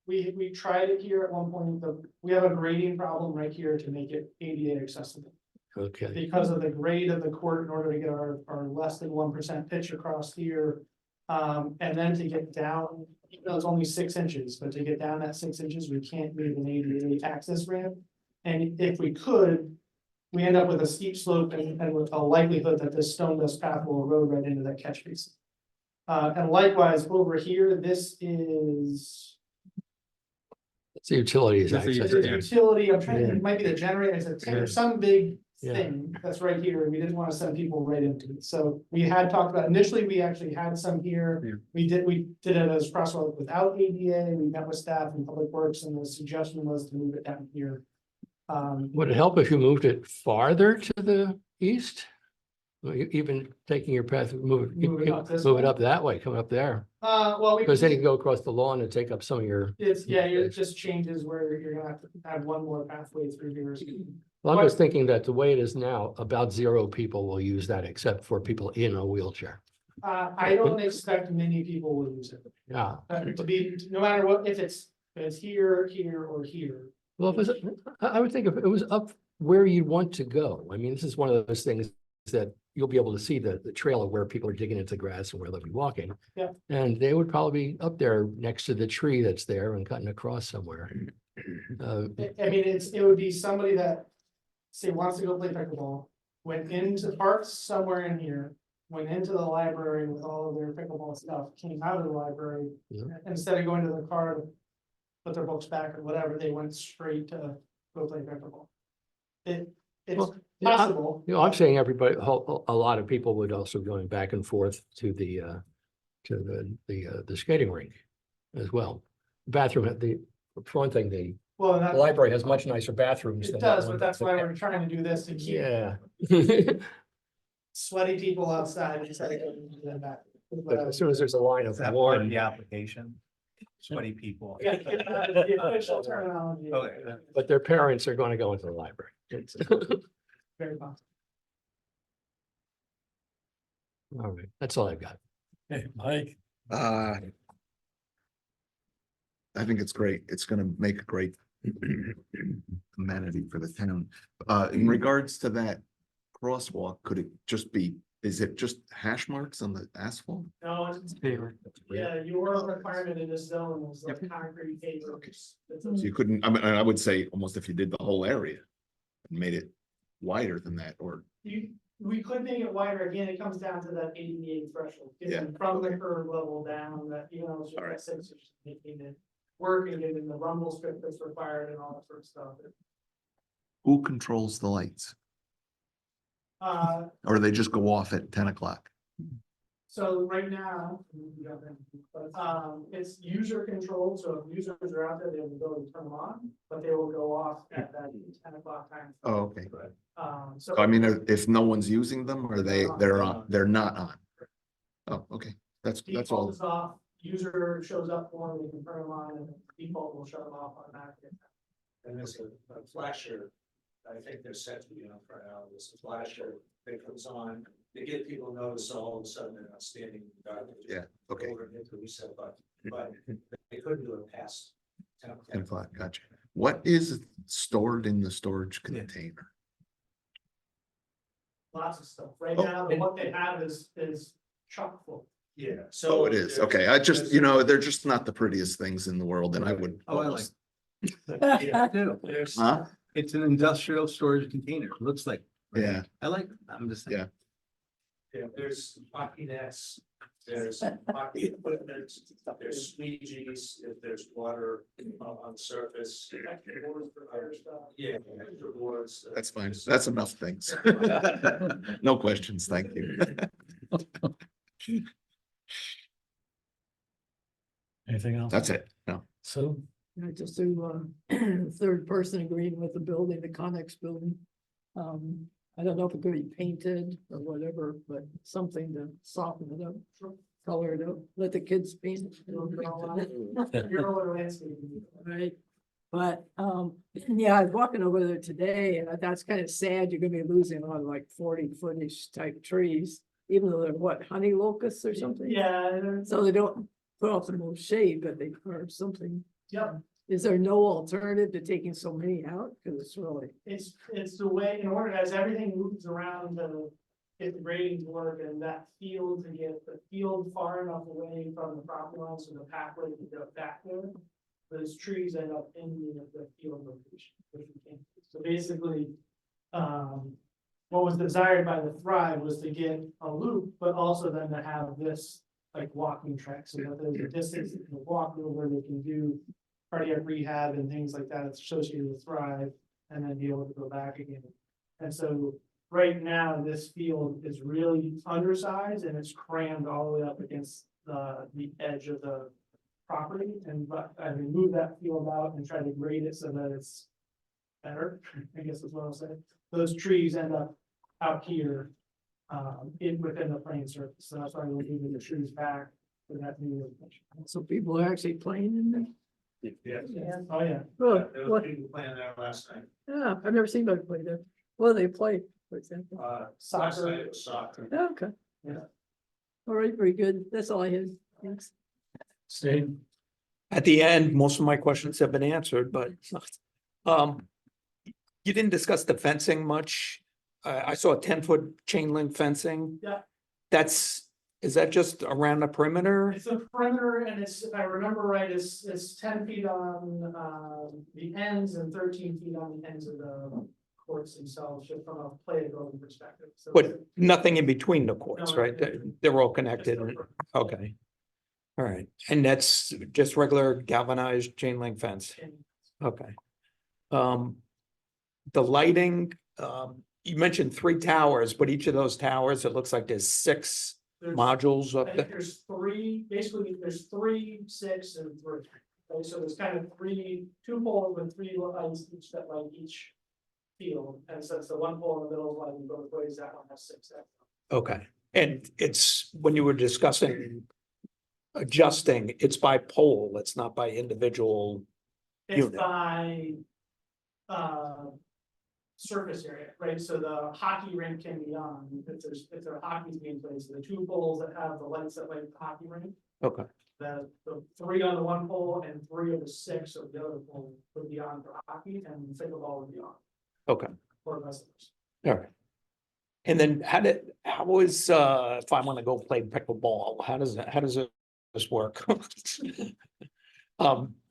[SPEAKER 6] We tried it here at one point, we have a grading problem right here to make it ADA accessible.
[SPEAKER 2] Okay,
[SPEAKER 6] Because of the grade of the court, in order to get our less than 1% pitch across here. And then to get down, even though it's only 6 inches, but to get down that 6 inches, we can't move an ADA access ramp. And if we could, we end up with a steep slope and with a likelihood that this stone dust path will erode right into that catch basin. And likewise, over here, this is,
[SPEAKER 2] it's the utilities
[SPEAKER 7] That's the
[SPEAKER 6] it
[SPEAKER 2] access.
[SPEAKER 6] is
[SPEAKER 2] there.
[SPEAKER 6] utility, I'm trying to
[SPEAKER 2] Yeah.
[SPEAKER 6] think, it might be the generator, it's
[SPEAKER 2] Yeah.
[SPEAKER 6] some big
[SPEAKER 2] Yeah.
[SPEAKER 6] thing that's right here, and we didn't want to send people right into it, so we had talked about, initially, we actually had some
[SPEAKER 7] Yeah.
[SPEAKER 6] here. We did it as crosswalk without ADA, we met with staff and Public Works, and the suggestion was to move it down here.
[SPEAKER 2] Would it help if you moved it farther to the east? Or even taking your path, move
[SPEAKER 6] Move it up this
[SPEAKER 2] it
[SPEAKER 6] way?
[SPEAKER 2] up that way, come up there,
[SPEAKER 6] Well, we.
[SPEAKER 2] because then you can go across the lawn and take up some of your.
[SPEAKER 6] It just changes where you're gonna have to have one more pathway through here.
[SPEAKER 2] Well, I'm just thinking that the way it is now, about 0 people will use that except for people in a wheelchair.
[SPEAKER 6] I don't expect many people will use it.
[SPEAKER 2] Yeah.
[SPEAKER 6] To be, no matter what, if it's here, here, or here.
[SPEAKER 2] Well, if it was, I would think if it was up where you want to go, I mean, this is one of those things that you'll be able to see the trail of where people are digging into grass and where they'll be walking.
[SPEAKER 6] Yeah.
[SPEAKER 2] And they would probably be up there next to the tree that's there and cutting across somewhere.
[SPEAKER 6] I mean, it would be somebody that, say, wants to go play pickleball, went into parks somewhere in here, went into the library with all of their pickleball stuff, came out of the library.
[SPEAKER 2] Yeah.
[SPEAKER 6] Instead of going to the car to put their books back or whatever, they went straight to go play pickleball. It's
[SPEAKER 2] Well, yeah,
[SPEAKER 6] possible.
[SPEAKER 2] I'm saying everybody, a lot of people would also going back and forth to the skating rink as well. Bathroom, for one thing, the
[SPEAKER 6] Well, and that,
[SPEAKER 2] library has much nicer bathrooms.
[SPEAKER 6] it
[SPEAKER 2] than
[SPEAKER 6] does,
[SPEAKER 2] that
[SPEAKER 6] but
[SPEAKER 2] one.
[SPEAKER 6] that's why we're trying to do this to keep
[SPEAKER 2] Yeah.
[SPEAKER 6] sweaty people outside instead of going to the back.
[SPEAKER 2] But as soon as there's a line of
[SPEAKER 1] Is that part of
[SPEAKER 2] warm,
[SPEAKER 1] the application? Sweaty people.
[SPEAKER 6] Yeah, the official terminology.
[SPEAKER 1] Okay.
[SPEAKER 2] but their parents are going to go into the library. It's-
[SPEAKER 6] Very possible.
[SPEAKER 2] All right, that's all I've got.
[SPEAKER 3] Hey, Mike.
[SPEAKER 8] I think it's great. It's gonna make a great amenity for the town. In regards to that crosswalk, could it just be, is it just hash marks on the asphalt?
[SPEAKER 6] No, it's, yeah, your requirement in this zone was like concrete pavers.
[SPEAKER 8] So you couldn't, I mean, I would say almost if you did the whole area and made it wider than that, or,
[SPEAKER 6] We could make it wider, again, it comes down to that ADA threshold, getting from the curb level down, that, it's just
[SPEAKER 8] All right.
[SPEAKER 6] that 6 inches, making it work and getting the rumble strip that's required and all that sort of stuff.
[SPEAKER 8] who controls the lights? Or they just go off at 10 o'clock?
[SPEAKER 6] So right now, it's user controlled, so if users are out there, they have the ability to turn them on, but they will go off at that 10 o'clock time.
[SPEAKER 8] Oh, okay.
[SPEAKER 6] So.
[SPEAKER 8] I mean, if no one's using them, or they're on, they're not on? Oh, okay, that's
[SPEAKER 6] Default
[SPEAKER 8] all.
[SPEAKER 6] is off, user shows up for them, they can turn them on, and default will shut them off automatically.
[SPEAKER 9] And there's a flasher, I think they're set to be on for now, there's a flasher that comes on, to get people notice all of a sudden they're not standing in the dark. They just
[SPEAKER 8] Yeah, okay.
[SPEAKER 9] go over and hit the reset button, but they couldn't do it past 10 o'clock.
[SPEAKER 8] 10 o'clock, gotcha. What is stored in the storage container?
[SPEAKER 6] Lots of stuff, right
[SPEAKER 8] Oh.
[SPEAKER 6] now, what they have is chock full.
[SPEAKER 9] Yeah, so.
[SPEAKER 8] Oh, it is,
[SPEAKER 9] there's-
[SPEAKER 8] okay, I just,
[SPEAKER 9] there's-
[SPEAKER 8] they're just not the prettiest things in the world, and I would.
[SPEAKER 1] Oh, I like
[SPEAKER 8] almost-
[SPEAKER 1] Yeah, I do.
[SPEAKER 9] There's,
[SPEAKER 8] Huh?
[SPEAKER 1] It's an industrial storage container. It looks like.
[SPEAKER 8] Yeah.
[SPEAKER 1] I like, I'm just saying.
[SPEAKER 8] Yeah.
[SPEAKER 9] yeah, there's hockey nets, there's hockey equipment, there's squeegees, if there's water on the surface. Yeah. extra boards.
[SPEAKER 8] That's fine, that's enough things. No questions, thank you.
[SPEAKER 3] Anything else?
[SPEAKER 8] That's it, no.
[SPEAKER 3] So,
[SPEAKER 10] Just to, third person agreeing with the building, the Connex building. I don't know if it could be painted or whatever, but something to soften it up, color it up, let the kids paint.
[SPEAKER 6] You're over landscaping.
[SPEAKER 10] Right, But, yeah, I was walking over there today and that's kind of sad. You're gonna be losing on like 40-footish type trees. Even though they're what, honey locusts or something?
[SPEAKER 6] Yeah,
[SPEAKER 10] So they don't put off the most shade, but they are something.
[SPEAKER 6] yep,
[SPEAKER 10] Is there no alternative to taking so many out? Cause it's really,
[SPEAKER 6] it's the way, in order as everything moves around to get the grading to work and that field to get the field far enough away from the property line, so the pathway can go back there. Those trees end up in the field location, which we can't. So basically, what was desired by the Thrive was to get a loop, but also then to have this like walking track, so that there's a distance that can walk over, they can do cardiac rehab and things like that associated with Thrive, and then be able to go back again. And so right now, this field is really undersized and it's crammed all the way up against the edge of the property, and but I remove that field out and try to grade it so that it's better, I guess is what I'll say. Those trees end up out here, within the plane surface, so that's why we're moving the trees back for that new location.
[SPEAKER 10] so people are actually playing in there.
[SPEAKER 9] Yeah.
[SPEAKER 6] Oh, yeah.
[SPEAKER 10] Oh,
[SPEAKER 9] There was
[SPEAKER 10] what,
[SPEAKER 9] people playing there last night.
[SPEAKER 10] yeah, I've never seen anybody play there. What do they play, for example?
[SPEAKER 9] Last
[SPEAKER 6] Soccer.
[SPEAKER 9] night it was soccer.
[SPEAKER 10] Oh, okay.
[SPEAKER 6] Yeah.
[SPEAKER 10] All right, very good. That's all I had. Thanks.
[SPEAKER 3] Steve?
[SPEAKER 11] At the end, most of my questions have been answered, but you didn't discuss the fencing much. I saw a 10-foot chain link fencing.
[SPEAKER 6] Yeah.
[SPEAKER 11] Is that just around the perimeter?
[SPEAKER 6] It's a perimeter and it's, if I remember right, it's 10 feet on the ends and 13 feet on the ends of the courts themselves, just from a playability perspective. So
[SPEAKER 11] But nothing in between the courts,
[SPEAKER 6] No,
[SPEAKER 11] right? They're all
[SPEAKER 6] it's
[SPEAKER 11] connected.
[SPEAKER 6] just a-
[SPEAKER 11] Okay. All right. And that's just regular galvanized chain link fence. Okay. The lighting, you mentioned 3 towers, but each of those towers, it looks like there's 6
[SPEAKER 6] There's-
[SPEAKER 11] modules
[SPEAKER 6] I
[SPEAKER 11] up
[SPEAKER 6] think
[SPEAKER 11] there.
[SPEAKER 6] there's 3, basically, there's 3, 6, and 3. Okay, so there's kind of 2 poles with 3 lights each that light each field, and since the 1 pole in the middle is lighting both ways, that one has 6.
[SPEAKER 11] Okay. And it's, when you were discussing adjusting, it's by pole, it's not by individual.
[SPEAKER 6] It's
[SPEAKER 11] Unit.
[SPEAKER 6] by surface area, right? So the hockey rink can be on, if there are hockey's being played, so the 2 poles that have the lights that light the hockey rink.
[SPEAKER 11] Okay.
[SPEAKER 6] The 3 on the 1 pole and 3 of the 6 of the other pole would be on for hockey, and pickleball would be on
[SPEAKER 11] Okay.
[SPEAKER 6] for wrestlers.
[SPEAKER 11] All right. And then how is, if I want to go play pickleball, how does this work?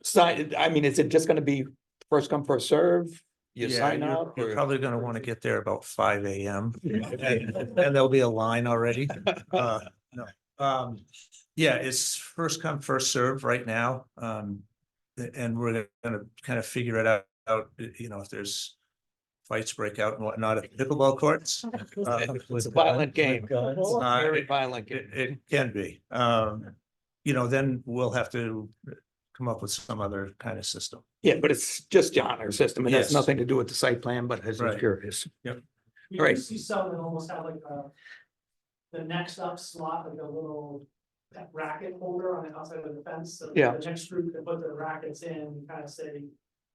[SPEAKER 11] So, I mean, is it just gonna be first come, first serve? You
[SPEAKER 5] Yeah,
[SPEAKER 11] sign
[SPEAKER 5] you're
[SPEAKER 11] up?
[SPEAKER 5] you're
[SPEAKER 11] or-
[SPEAKER 5] probably gonna want to get there about 5 AM. And there'll be a line already. No. Yeah, it's first come, first serve right now. And we're gonna kind of figure it out, if there's fights break out and whatnot at pickleball courts.
[SPEAKER 11] It's a violent game.
[SPEAKER 5] Uh,
[SPEAKER 11] Very violent game.
[SPEAKER 5] It can be, then we'll have to come up with some other kind of system.
[SPEAKER 11] Yeah, but it's just the honor system. It has
[SPEAKER 5] Yes.
[SPEAKER 11] nothing to do with the site plan, but I was
[SPEAKER 5] Right.
[SPEAKER 11] curious.
[SPEAKER 6] You
[SPEAKER 11] Right.
[SPEAKER 6] can see some that almost have like the next up slot, like a little racket holder on the outside of the fence. So
[SPEAKER 11] Yeah.
[SPEAKER 6] the next group can put their rackets in and kind of say,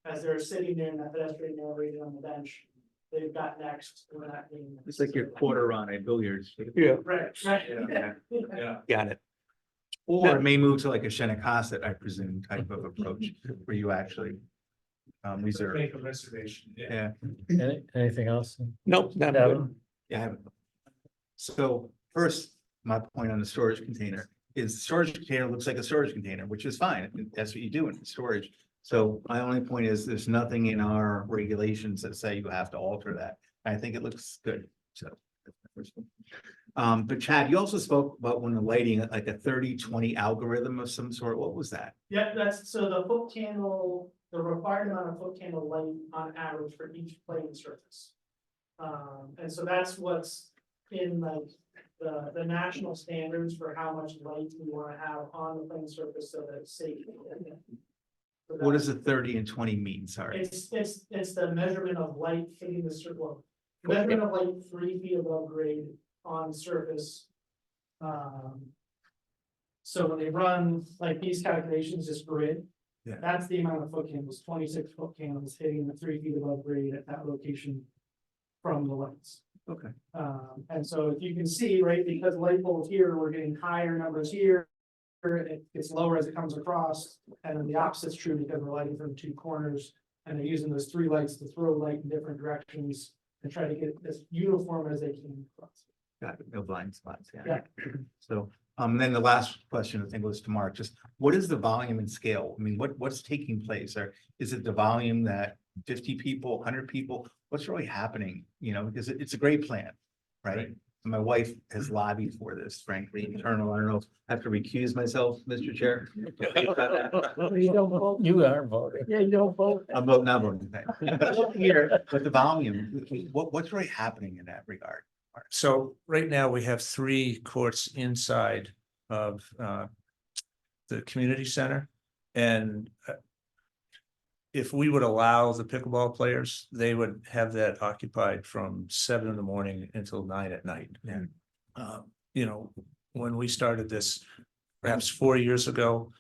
[SPEAKER 6] as they're sitting there in that pedestrian area on the bench, they've got next. We're not being.
[SPEAKER 1] It's like your quarter on a billiards.
[SPEAKER 11] Yeah,
[SPEAKER 6] Right, right.
[SPEAKER 9] Yeah.
[SPEAKER 11] got it.
[SPEAKER 1] Or it may move to like a Shinnecock, I presume, type of approach, where you actually reserve.
[SPEAKER 9] Make a reservation, yeah.
[SPEAKER 1] Yeah,
[SPEAKER 3] Anything else?
[SPEAKER 11] Nope, not good.
[SPEAKER 3] Devin?
[SPEAKER 1] yeah. I have it. So first, my point on the storage container is storage container looks like a storage container, which is fine. That's what you do in storage. So my only point is there's nothing in our regulations that say you have to alter that. I think it looks good, so. that's my first one. But Chad, you also spoke about when the lighting, like a 30-20 algorithm of some sort. What was that?
[SPEAKER 6] Yeah, that's, so the foot candle, the required amount of foot candle light on average for each playing surface. And so that's what's in like the national standards for how much light we wanna have on the playing surface so that it's safe. So
[SPEAKER 1] What does
[SPEAKER 6] that's-
[SPEAKER 1] the 30 and 20 mean? Sorry.
[SPEAKER 6] It's the measurement of light hitting the circle. Measurement of light 3 feet above grade on surface. So when they run like these calculations, this grid,
[SPEAKER 1] Yeah.
[SPEAKER 6] That's the amount of foot candles, 26 foot candles hitting the 3 feet above grade at that location from the lights.
[SPEAKER 1] Okay.
[SPEAKER 6] And so if you can see, right, because light poles here, we're getting higher numbers here. It gets lower as it comes across, and then the opposite's true because we're lighting from 2 corners. And they're using those 3 lights to throw light in different directions and try to get it as uniform as they can across.
[SPEAKER 1] Got it. No blind spots, yeah. So, then the last question, I think was to Mark, just what is the volume and scale? I mean, what's taking place? Or is it the volume that 50 people, 100 people? What's really happening? You know, because it's a great plan, right? And my wife has lobbied for this, frankly, internal. I don't know, I have to recuse myself, Mr. Chair.
[SPEAKER 10] You don't vote.
[SPEAKER 3] You are voting.
[SPEAKER 10] Yeah, you don't vote.
[SPEAKER 1] I'm not voting. Here, but the volume, what's really happening in that regard?
[SPEAKER 5] So right now we have 3 courts inside of the community center. And if we would allow the pickleball players, they would have that occupied from 7 in the morning until 9 at night. And you know, when we started this perhaps 4 years ago,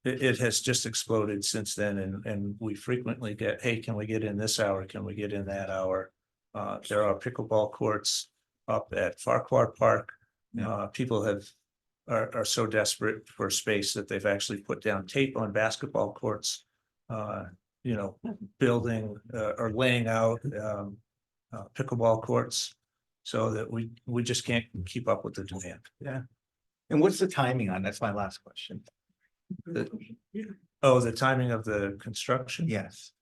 [SPEAKER 5] it has just exploded since then. And we frequently get, hey, can we get in this hour? Can we get in that hour? There are pickleball courts up at Farquhar Park. People are so desperate for space that they've actually put down tape on basketball courts. You know, building or laying out pickleball courts so that we just can't keep up with the demand.
[SPEAKER 1] Yeah. And what's the timing on? That's my last question.
[SPEAKER 5] The timing of the construction?
[SPEAKER 1] Yes.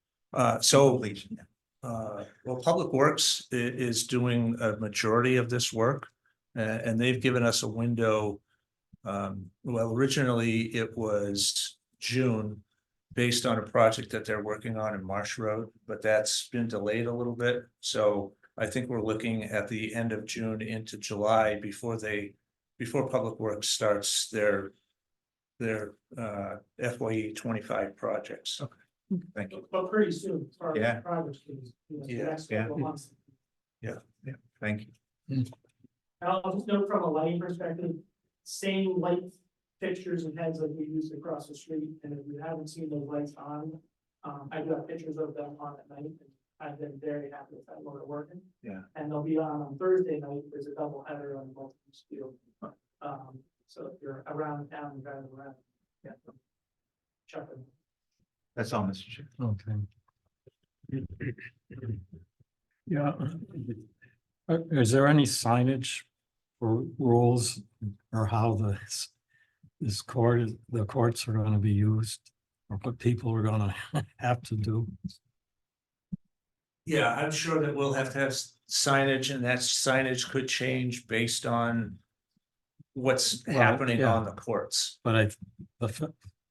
[SPEAKER 5] So
[SPEAKER 1] Completion, yeah.
[SPEAKER 5] well, Public Works is doing a majority of this work, and they've given us a window. Well, originally it was June, based on a project that they're working on in Marsh Road, but that's been delayed a little bit. So I think we're looking at the end of June into July before Public Works starts their FYE 25 projects.
[SPEAKER 1] Okay. Thank you.
[SPEAKER 6] But pretty soon, as far
[SPEAKER 1] Yeah.
[SPEAKER 6] as progress goes, the
[SPEAKER 5] Yeah,
[SPEAKER 6] next
[SPEAKER 1] yeah.
[SPEAKER 6] couple of months.
[SPEAKER 1] Thank you.
[SPEAKER 6] And I'll just note from a lighting perspective, same light fixtures and heads that we used across the street, and if you haven't seen those lights on, I do have pictures of them on at night, and I've been very happy with that motor working.
[SPEAKER 1] Yeah.
[SPEAKER 6] And they'll be on Thursday night, there's a double header on both field. So if you're around town, driving around, yeah. Check them.
[SPEAKER 1] That's all, Mr. Chair.
[SPEAKER 3] Okay. Yeah. Is there any signage or rules or how the courts are gonna be used? Or what people are gonna have to do?
[SPEAKER 5] Yeah, I'm sure that we'll have to have signage, and that signage could change based on what's
[SPEAKER 3] Well,
[SPEAKER 5] happening
[SPEAKER 3] yeah.
[SPEAKER 5] on the courts.
[SPEAKER 3] But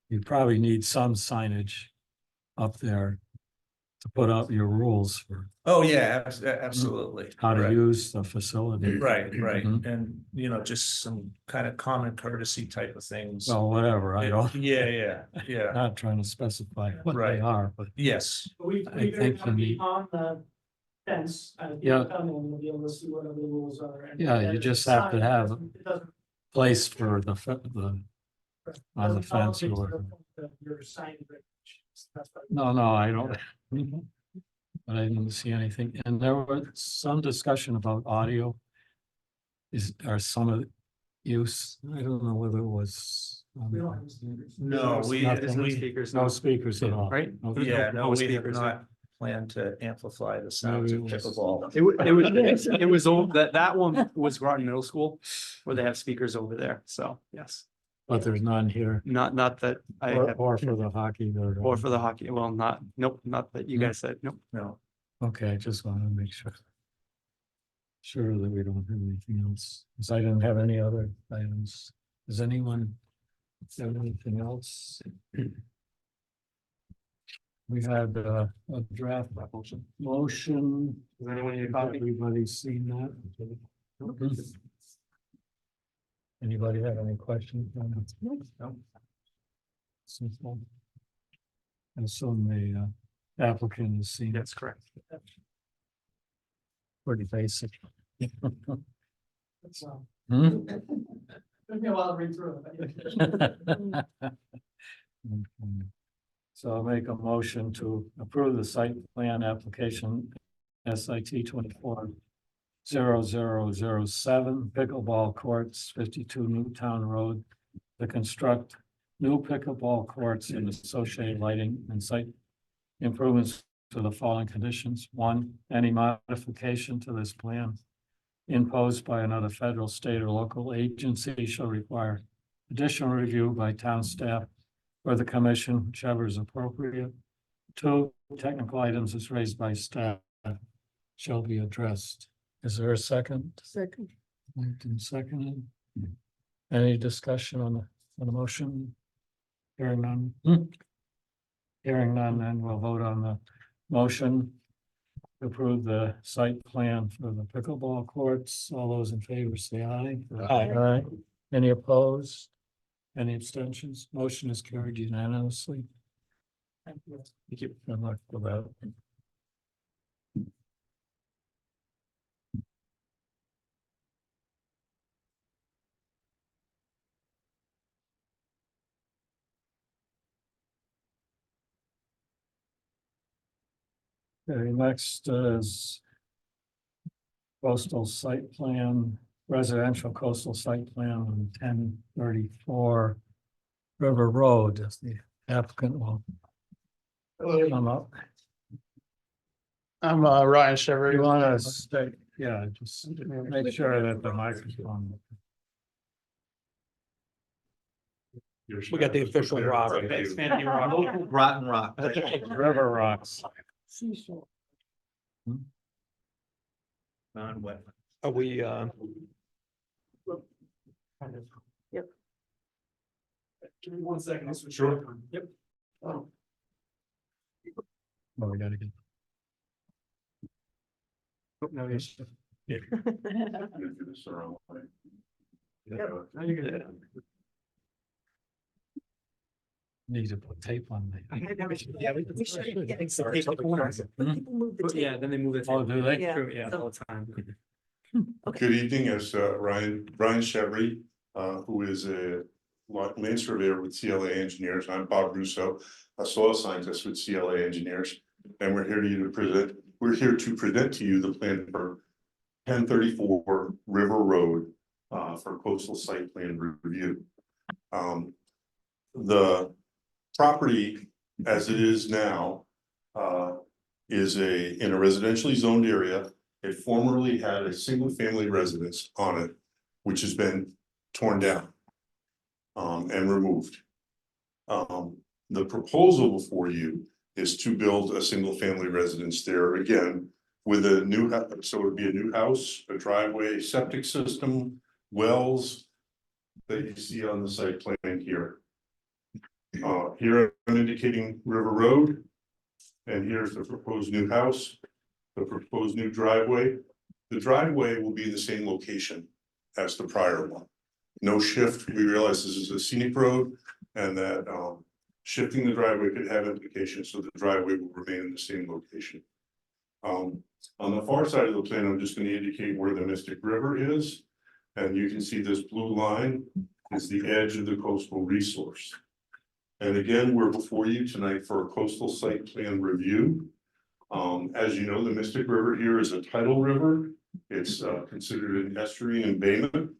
[SPEAKER 3] you probably need some signage up there to put out your rules for
[SPEAKER 5] Oh, yeah, absolutely.
[SPEAKER 3] how to
[SPEAKER 5] Right.
[SPEAKER 3] use the facility.
[SPEAKER 5] Right,
[SPEAKER 3] Mhm.
[SPEAKER 5] and just some kind of common courtesy type of things.
[SPEAKER 3] Well, whatever, I don't,
[SPEAKER 5] Yeah,
[SPEAKER 3] not trying to specify what they
[SPEAKER 5] Right.
[SPEAKER 3] are, but
[SPEAKER 5] yes,
[SPEAKER 6] But we,
[SPEAKER 3] I
[SPEAKER 6] we're
[SPEAKER 3] think
[SPEAKER 6] gonna
[SPEAKER 3] you
[SPEAKER 6] be
[SPEAKER 3] need-
[SPEAKER 6] on the fence, and
[SPEAKER 3] Yeah.
[SPEAKER 6] people come in, we'll be able to see whatever the rules are. And
[SPEAKER 3] Yeah, you
[SPEAKER 6] then
[SPEAKER 3] just
[SPEAKER 6] the
[SPEAKER 3] have to
[SPEAKER 6] sign
[SPEAKER 3] have
[SPEAKER 6] it doesn't-
[SPEAKER 3] place for the on the
[SPEAKER 6] doesn't
[SPEAKER 3] fence
[SPEAKER 6] allocate to
[SPEAKER 3] or
[SPEAKER 6] the
[SPEAKER 3] whatever.
[SPEAKER 6] point that Your sign regulations. That's what-
[SPEAKER 3] No, I don't. But I didn't see anything, and there was some discussion about audio. Are some of the use, I don't know whether it was.
[SPEAKER 6] We don't have speakers.
[SPEAKER 5] no, we,
[SPEAKER 3] There's no
[SPEAKER 7] speakers,
[SPEAKER 3] No speakers at all.
[SPEAKER 7] Right?
[SPEAKER 3] Okay.
[SPEAKER 5] yeah, no, we have
[SPEAKER 7] speakers.
[SPEAKER 5] not planned to amplify the sounds of
[SPEAKER 3] Maybe it was-
[SPEAKER 5] pickleball.
[SPEAKER 7] It was old, that one was Groton Middle School, where they have speakers over there, so, yes.
[SPEAKER 3] But there's none here,
[SPEAKER 7] Not that I have,
[SPEAKER 3] or for the hockey.
[SPEAKER 7] or for the hockey, well, nope, not that you
[SPEAKER 3] No.
[SPEAKER 7] guys said, nope.
[SPEAKER 5] No,
[SPEAKER 3] Okay, I just wanted to make sure. Sure that we don't have anything else, because I didn't have any other items. Does anyone have anything else? We had a draft motion.
[SPEAKER 7] Does anyone need a
[SPEAKER 3] Has
[SPEAKER 7] copy?
[SPEAKER 3] everybody's seen that? Anybody have any questions? No. Simple. I assume the applicant has seen it.
[SPEAKER 7] That's correct.
[SPEAKER 3] Pretty basic.
[SPEAKER 6] It's,
[SPEAKER 3] Hmm?
[SPEAKER 6] Took me a while to read through it. But yeah.
[SPEAKER 3] So I'll make a motion to approve the site plan application SIT 24-0007 pickleball courts, 52 Newtown Road, to construct new pickleball courts and associated lighting and site improvements to the following conditions. One, any modification to this plan imposed by another federal, state, or local agency shall require additional review by town staff or the commission, whichever is appropriate. Two, technical items as raised by staff shall be addressed. Is there a second?
[SPEAKER 10] Second.
[SPEAKER 3] Moved and seconded. Any discussion on the motion? Hearing none. Hearing none, then we'll vote on the motion to approve the site plan for the pickleball courts. All those in favor say aye. Aye. Any opposed? Any abstentions? Motion is carried unanimously. Thank you. Good luck with that. Okay, next is coastal site plan, residential coastal site plan on 1034 River Road. As the applicant will come up.
[SPEAKER 12] I'm Ryan Chevrolet.
[SPEAKER 3] You want to stay, yeah, just make sure that the microphone.
[SPEAKER 11] We got the official rock.
[SPEAKER 1] Rotten rock.
[SPEAKER 3] River rocks.
[SPEAKER 10] Seashore.
[SPEAKER 1] Non-wet.
[SPEAKER 11] Are we,
[SPEAKER 4] Yep.
[SPEAKER 9] Give me 1 second.
[SPEAKER 1] Sure.
[SPEAKER 9] Yep.
[SPEAKER 3] Oh, we gotta get. Oh, no, yes.
[SPEAKER 4] Yep.
[SPEAKER 3] Now you get it. Need to put tape on me.
[SPEAKER 7] Yeah, we
[SPEAKER 4] should, yeah.
[SPEAKER 7] Mhm.
[SPEAKER 4] Move the
[SPEAKER 7] Yeah,
[SPEAKER 4] tape.
[SPEAKER 7] then they move it.
[SPEAKER 3] Oh, do they?
[SPEAKER 4] Yeah.
[SPEAKER 7] True, yeah, all the time.
[SPEAKER 13] Good evening, it's Brian Chevry, who is a land surveyor with CLA Engineers. I'm Bob Russo, a soil scientist with CLA Engineers. And we're here to present to you the plan for 1034 River Road for coastal site plan review. The property as it is now is in a residentially zoned area. It formerly had a single family residence on it, which has been torn down and removed. The proposal before you is to build a single family residence there again with a new, so it would be a new house, a driveway, septic system, wells that you see on the site plan here. Here I'm indicating River Road, and here's the proposed new house, the proposed new driveway. The driveway will be in the same location as the prior one. No shift. We realize this is a scenic road and that shifting the driveway could have implications, so the driveway will remain in the same location. On the far side of the plan, I'm just going to indicate where the Mystic River is. And you can see this blue line is the edge of the coastal resource. And again, we're before you tonight for a coastal site plan review. As you know, the Mystic River here is a tidal river. It's considered an estuarine embayment.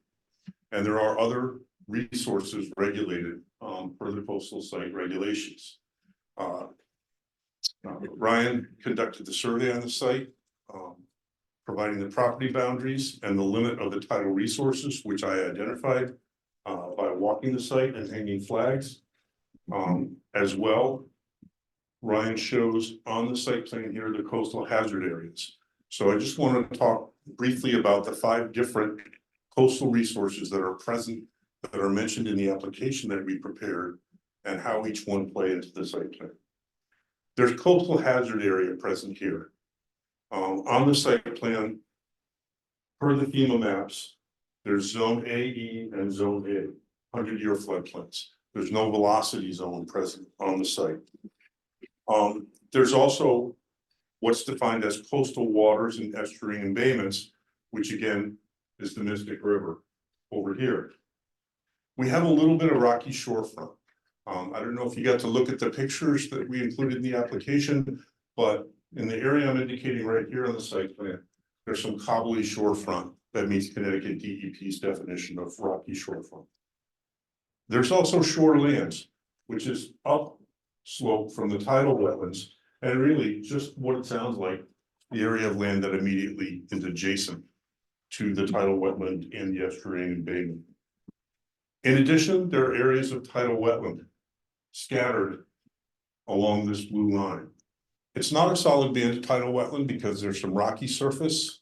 [SPEAKER 13] And there are other resources regulated per the coastal site regulations. Ryan conducted the survey on the site, providing the property boundaries and the limit of the tidal resources, which I identified by walking the site and hanging flags. As well, Ryan shows on the site plan here the coastal hazard areas. So I just want to talk briefly about the 5 different coastal resources that are present, that are mentioned in the application that we prepared, and how each one play into the site plan. There's coastal hazard area present here. On the site plan, per the FEMA maps, there's zone AE and zone A, 100-year floodplains. There's no velocity zone present on the site. There's also what's defined as coastal waters and estuarine embayments, which again is the Mystic River over here. We have a little bit of rocky shorefront. I don't know if you got to look at the pictures that we included in the application, but in the area I'm indicating right here on the site plan, there's some cobbly shorefront that meets Connecticut DEP's definition of rocky shorefront. There's also shorelands, which is upslope from the tidal wetlands, and really just what it sounds like, the area of land that immediately is adjacent to the tidal wetland and the estuarine embayment. In addition, there are areas of tidal wetland scattered along this blue line. It's not a solid banded tidal wetland because there's some rocky surface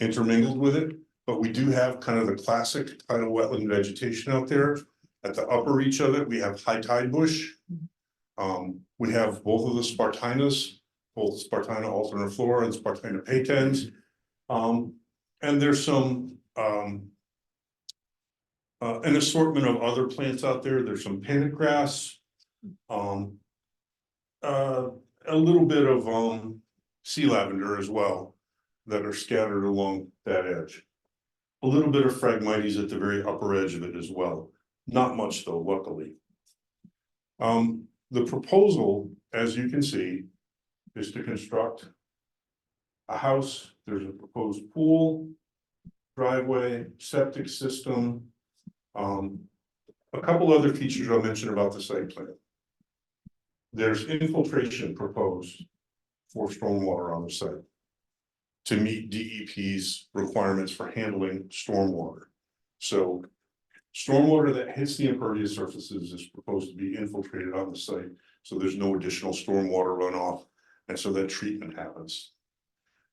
[SPEAKER 13] intermingled with it, but we do have kind of the classic tidal wetland vegetation out there. At the upper reach of it, we have high tide bush. We have both of the Spartinas, both Spartina alterniflora and Spartina patens. And there's some an assortment of other plants out there. There's some panic grass, a little bit of sea lavender as well that are scattered along that edge. A little bit of Phragmites at the very upper edge of it as well. Not much though, luckily. The proposal, as you can see, is to construct a house. There's a proposed pool, driveway, septic system. A couple other features I'll mention about the site plan. There's infiltration proposed for stormwater on the site to meet DEP's requirements for handling stormwater. So stormwater that hits the impervious surfaces is proposed to be infiltrated on the site, so there's no additional stormwater runoff, and so that treatment happens.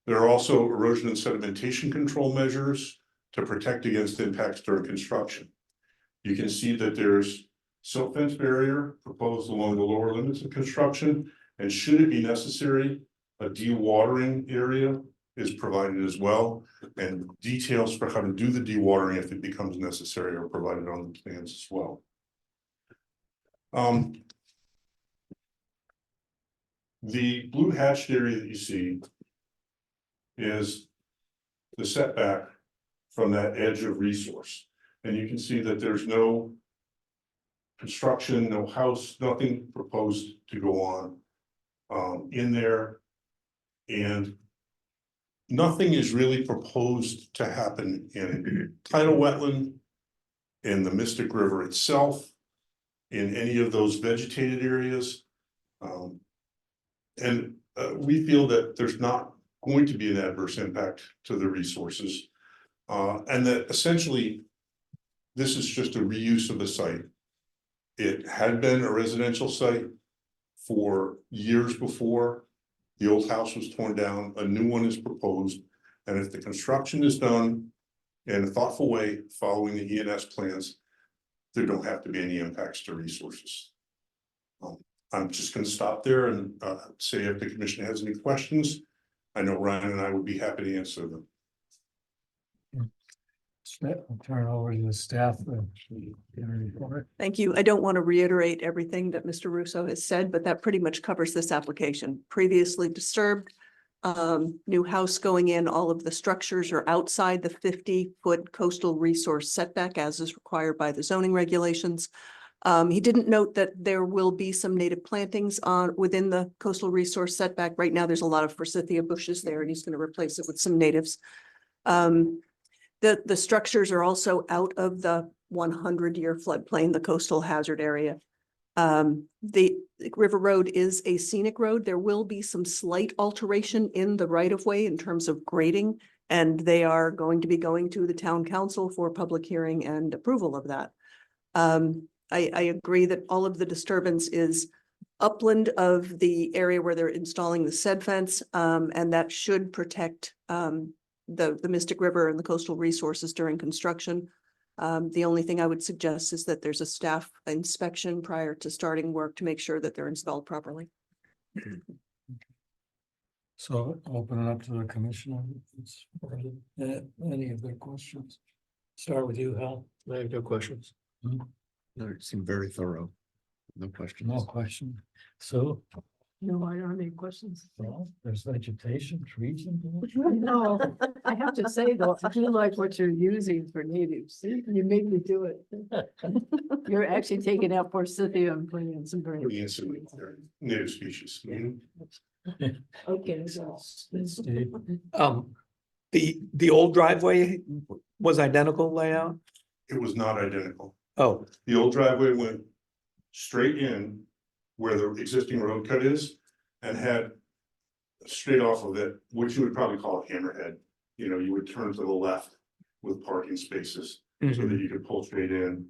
[SPEAKER 13] There are also erosion and sedimentation control measures to protect against impacts during construction. You can see that there's silt fence barrier proposed along the lower limits of construction, and should it be necessary, a dewatering area is provided as well, and details for how to do the dewatering if it becomes necessary are provided on the plans as well. The blue hatched area that you see is the setback from that edge of resource. And you can see that there's no construction, no house, nothing proposed to go on in there. And nothing is really proposed to happen in tidal wetland, in the Mystic River itself, in any of those vegetated areas. We feel that there's not going to be an adverse impact to the resources. And that essentially, this is just a reuse of the site. It had been a residential site for years before the old house was torn down. A new one is proposed. And if the construction is done in a thoughtful way, following the E&S plans, there don't have to be any impacts to resources. I'm just going to stop there and say if the commission has any questions, I know Ryan and I would be happy to answer them.
[SPEAKER 3] I'll turn it over to the staff.
[SPEAKER 4] Thank you. I don't want to reiterate everything that Mr. Russo has said, but that pretty much covers this application. Previously disturbed, new house going in, all of the structures are outside the 50-foot coastal resource setback as is required by the zoning regulations. He didn't note that there will be some native plantings within the coastal resource setback. Right now, there's a lot of forsythia bushes there, and he's going to replace it with some natives. The structures are also out of the 100-year floodplain, the coastal hazard area. The River Road is a scenic road. There will be some slight alteration in the right-of-way in terms of grading, and they are going to be going to the town council for public hearing and approval of that. I agree that all of the disturbance is upland of the area where they're installing the said fence, and that should protect the Mystic River and the coastal resources during construction. The only thing I would suggest is that there's a staff inspection prior to starting work to make sure that they're installed properly.
[SPEAKER 3] So open it up to the commissioner. Any of their questions? Start with you, Hal.
[SPEAKER 2] I have no questions.
[SPEAKER 8] No, it seemed very thorough. No questions.
[SPEAKER 3] No question. So
[SPEAKER 10] No, I don't have any questions.
[SPEAKER 3] Well, there's vegetation, trees and.
[SPEAKER 10] No, I have to say though, I do like what you're using for natives. You made me do it. You're actually taking out forsythia and putting in some
[SPEAKER 13] Putting in
[SPEAKER 10] branches.
[SPEAKER 13] some native species. Mhm.
[SPEAKER 10] Okay, so.
[SPEAKER 3] Steve?
[SPEAKER 11] The old driveway was identical layout?
[SPEAKER 13] It was not identical.
[SPEAKER 11] Oh,
[SPEAKER 13] The old driveway went straight in where the existing road cut is and had straight off of it, what you would probably call a hammerhead. You know, you would turn to the left with parking spaces so
[SPEAKER 11] mhm.
[SPEAKER 13] that you could pull straight in,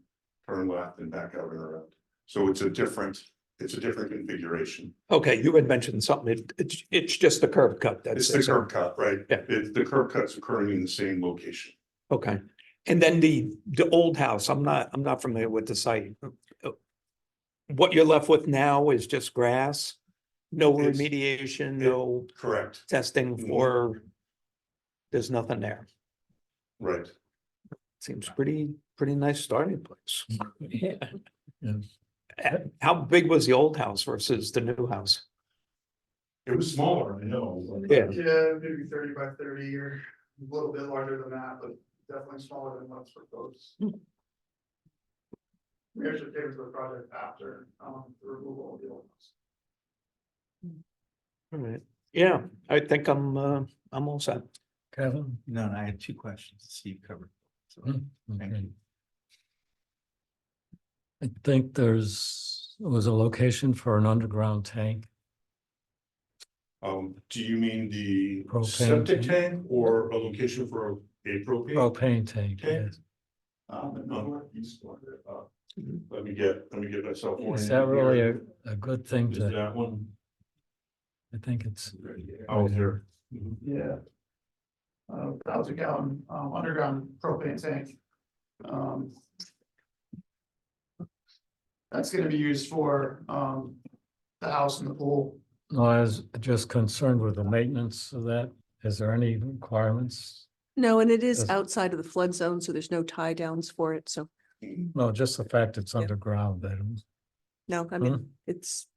[SPEAKER 13] turn left and back out and around. So it's a different configuration.
[SPEAKER 11] Okay, you had mentioned something, it's just a curb cut,
[SPEAKER 13] It's
[SPEAKER 11] that's.
[SPEAKER 13] the curb cut, right?
[SPEAKER 11] Yeah.
[SPEAKER 13] The curb cut's occurring in the same location.
[SPEAKER 11] Okay, and then the old house, I'm not familiar with the site. What you're left with now is just grass? No
[SPEAKER 13] It's-
[SPEAKER 11] remediation, no
[SPEAKER 13] Correct,
[SPEAKER 11] testing
[SPEAKER 13] Mhm.
[SPEAKER 11] for, there's nothing there.
[SPEAKER 13] right.
[SPEAKER 11] Seems pretty nice starting place.
[SPEAKER 3] Yes.
[SPEAKER 11] How big was the old house versus the new house?
[SPEAKER 13] It was smaller, I know.
[SPEAKER 11] Yeah.
[SPEAKER 6] Yeah, maybe 30 by 30 or a little bit larger than that, but definitely smaller than what's proposed. We actually came to the project after, the removal of the old house.
[SPEAKER 11] All right, yeah, I think I'm all set.
[SPEAKER 3] Kevin?
[SPEAKER 1] No, I had two questions Steve covered. So, thank
[SPEAKER 3] Okay.
[SPEAKER 1] you.
[SPEAKER 3] I think was a location for an underground tank.
[SPEAKER 13] Do you mean the
[SPEAKER 3] Propane
[SPEAKER 13] septic
[SPEAKER 3] tank.
[SPEAKER 13] tank or a location for a propane?
[SPEAKER 3] Propane tank,
[SPEAKER 13] Okay.
[SPEAKER 3] yes.
[SPEAKER 13] In the northeast corner, let me get myself.
[SPEAKER 3] Is that really a good thing
[SPEAKER 13] Is
[SPEAKER 3] to,
[SPEAKER 13] that one?
[SPEAKER 3] I think it's,
[SPEAKER 13] Oh, here.
[SPEAKER 6] Yeah. 1,000-gallon, underground propane tank. That's gonna be used for, the house and the pool.
[SPEAKER 3] no, I was just concerned with the maintenance of that. Is there any requirements?
[SPEAKER 4] No, and it is
[SPEAKER 3] Does-
[SPEAKER 4] outside of the flood zone, so there's no tie downs for it. So
[SPEAKER 3] No, just the fact it's
[SPEAKER 4] Yeah.
[SPEAKER 3] underground, that
[SPEAKER 4] no, I mean, it's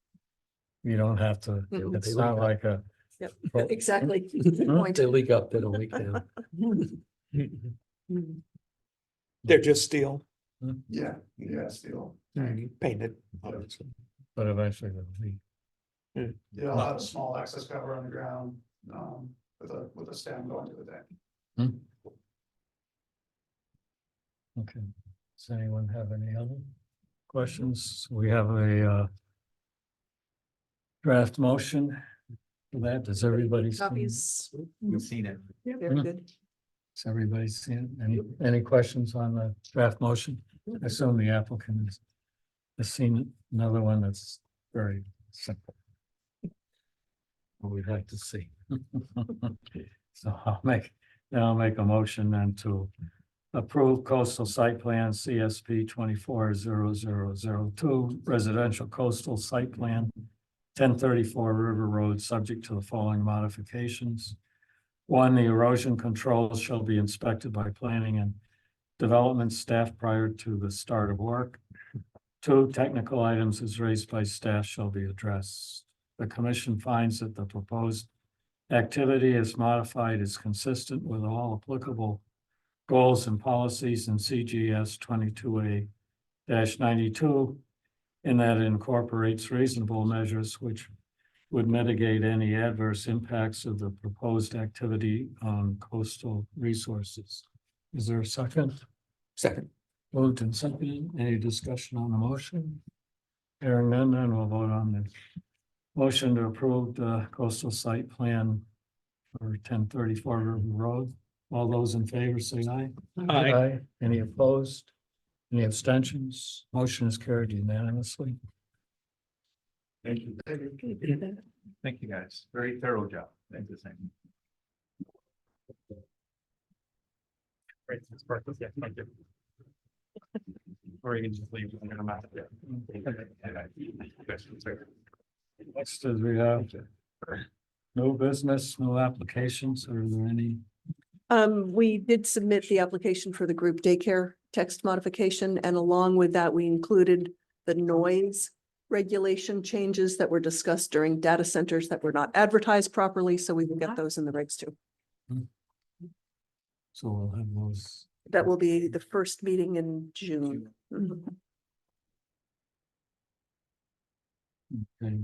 [SPEAKER 3] you don't have to,
[SPEAKER 4] Mhm.
[SPEAKER 3] it's not like a.
[SPEAKER 4] Yep.
[SPEAKER 3] Well,
[SPEAKER 4] exactly. Good point.
[SPEAKER 2] They leak up, they don't leak down.
[SPEAKER 4] Mm.
[SPEAKER 11] They're just steel,
[SPEAKER 6] Yeah, steel.
[SPEAKER 11] painted, obviously.
[SPEAKER 3] But eventually it'll be.
[SPEAKER 6] Yeah, I'll have a small access cover on the ground, with a stem going to the tank.
[SPEAKER 3] Okay. Does anyone have any other questions? We have a draft motion for that. Does everybody? see-
[SPEAKER 4] Copies.
[SPEAKER 1] You've seen it.
[SPEAKER 4] Yeah, very good.
[SPEAKER 3] Has everybody seen it? Any questions on the draft motion? I assume the applicant has seen another one that's very simple. What we'd like to see. So I'll make a motion then to approve coastal site plan CSP 240002 residential coastal site plan 1034 River Road, subject to the following modifications. One, the erosion controls shall be inspected by planning and development staff prior to the start of work. Two, technical items as raised by staff shall be addressed. The commission finds that the proposed activity as modified is consistent with all applicable goals and policies in CGS 22A-92, in that it incorporates reasonable measures which would mitigate any adverse impacts of the proposed activity on coastal resources. Is there a second?
[SPEAKER 11] Second.
[SPEAKER 3] Moved and seconded. Any discussion on the motion? Hearing none, then we'll vote on the motion to approve the coastal site plan for 1034 River Road. All those in favor say aye.
[SPEAKER 11] Aye.
[SPEAKER 3] Any opposed? Any abstentions? Motion is carried unanimously.
[SPEAKER 1] Thank you. Thank you, guys. Very thorough job. Thank you.
[SPEAKER 7] Great, that's perfect. Yeah, thank you. Or you can just leave. I'm gonna map it.
[SPEAKER 3] Next is we have no business, no applications. Are there any?
[SPEAKER 4] We did submit the application for the group daycare text modification, and along with that, we included the noise regulation changes that were discussed during data centers that were not advertised properly, so we will get those in the regs too.
[SPEAKER 3] So we'll have those.
[SPEAKER 4] That will be the first meeting in June. Mhm.
[SPEAKER 3] Okay.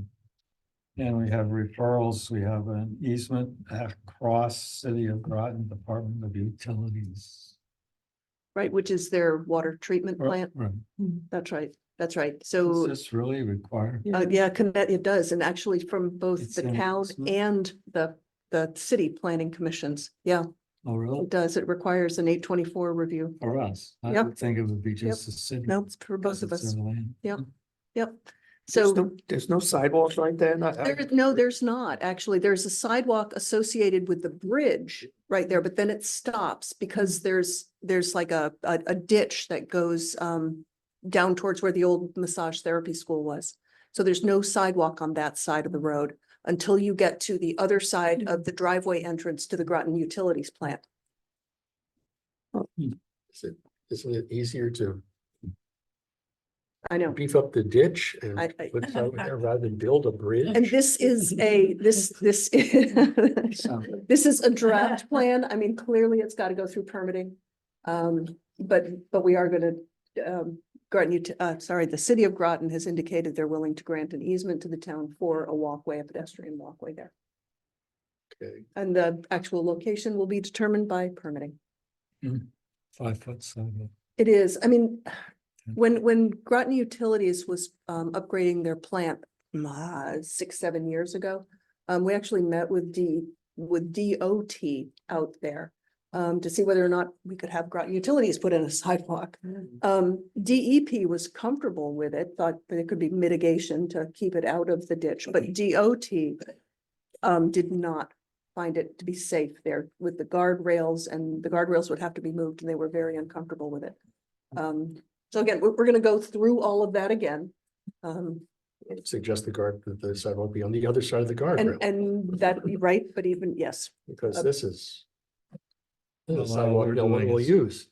[SPEAKER 3] And we have referrals, we have an easement across City of Groton Department of Utilities.
[SPEAKER 4] Right, which is their water treatment plant.
[SPEAKER 3] Right.
[SPEAKER 4] That's right. That's right.
[SPEAKER 3] Does
[SPEAKER 4] So,
[SPEAKER 3] this really require?
[SPEAKER 4] yeah, it does. And actually from both
[SPEAKER 3] It's
[SPEAKER 4] the
[SPEAKER 3] an
[SPEAKER 4] town
[SPEAKER 3] easement?
[SPEAKER 4] and the city planning commissions. Yeah,
[SPEAKER 3] Oh, really?
[SPEAKER 4] it does. It requires an 824 review.
[SPEAKER 3] For us? I
[SPEAKER 4] Yep.
[SPEAKER 3] would think it would be just the city.
[SPEAKER 4] No, it's for both of
[SPEAKER 3] because
[SPEAKER 4] us.
[SPEAKER 3] it's their land.
[SPEAKER 4] Yep. Yep.
[SPEAKER 11] There's
[SPEAKER 4] So.
[SPEAKER 11] no, there's no sidewalks right there.
[SPEAKER 4] No, there's not. Actually, there's a sidewalk associated with the bridge right there, but then it stops because there's like a ditch that goes down towards where the old massage therapy school was. So there's no sidewalk on that side of the road until you get to the other side of the driveway entrance to the Groton Utilities plant.
[SPEAKER 2] Isn't it easier to
[SPEAKER 4] I know.
[SPEAKER 2] beef up the ditch and
[SPEAKER 4] I-
[SPEAKER 2] put it over there rather than build a bridge?
[SPEAKER 4] And this is this is a draft plan. I mean, clearly it's got to go through permitting. But we are gonna, the city of Groton has indicated they're willing to grant an easement to the town for a walkway, a pedestrian walkway there.
[SPEAKER 2] Okay.
[SPEAKER 4] And the actual location will be determined by permitting.
[SPEAKER 3] 5 foot sidewalk.
[SPEAKER 4] It is, I mean, when Groton Utilities was upgrading their plant 6-7 years ago, we actually met with DOT out there to see whether or not we could have Groton Utilities put in a sidewalk. DEP was comfortable with it, thought that it could be mitigation to keep it out of the ditch, but DOT did not find it to be safe there with the guardrails, and the guardrails would have to be moved, and they were very uncomfortable with it. So again, we're gonna go through all of that again.
[SPEAKER 2] Suggest the sidewalk be on the other side of the
[SPEAKER 4] And
[SPEAKER 2] guardrail,
[SPEAKER 4] that'd be right, but even, yes,
[SPEAKER 2] because this is the
[SPEAKER 3] Well,
[SPEAKER 2] sidewalk
[SPEAKER 3] we're
[SPEAKER 2] no one
[SPEAKER 3] doing
[SPEAKER 2] will
[SPEAKER 3] is-
[SPEAKER 2] use.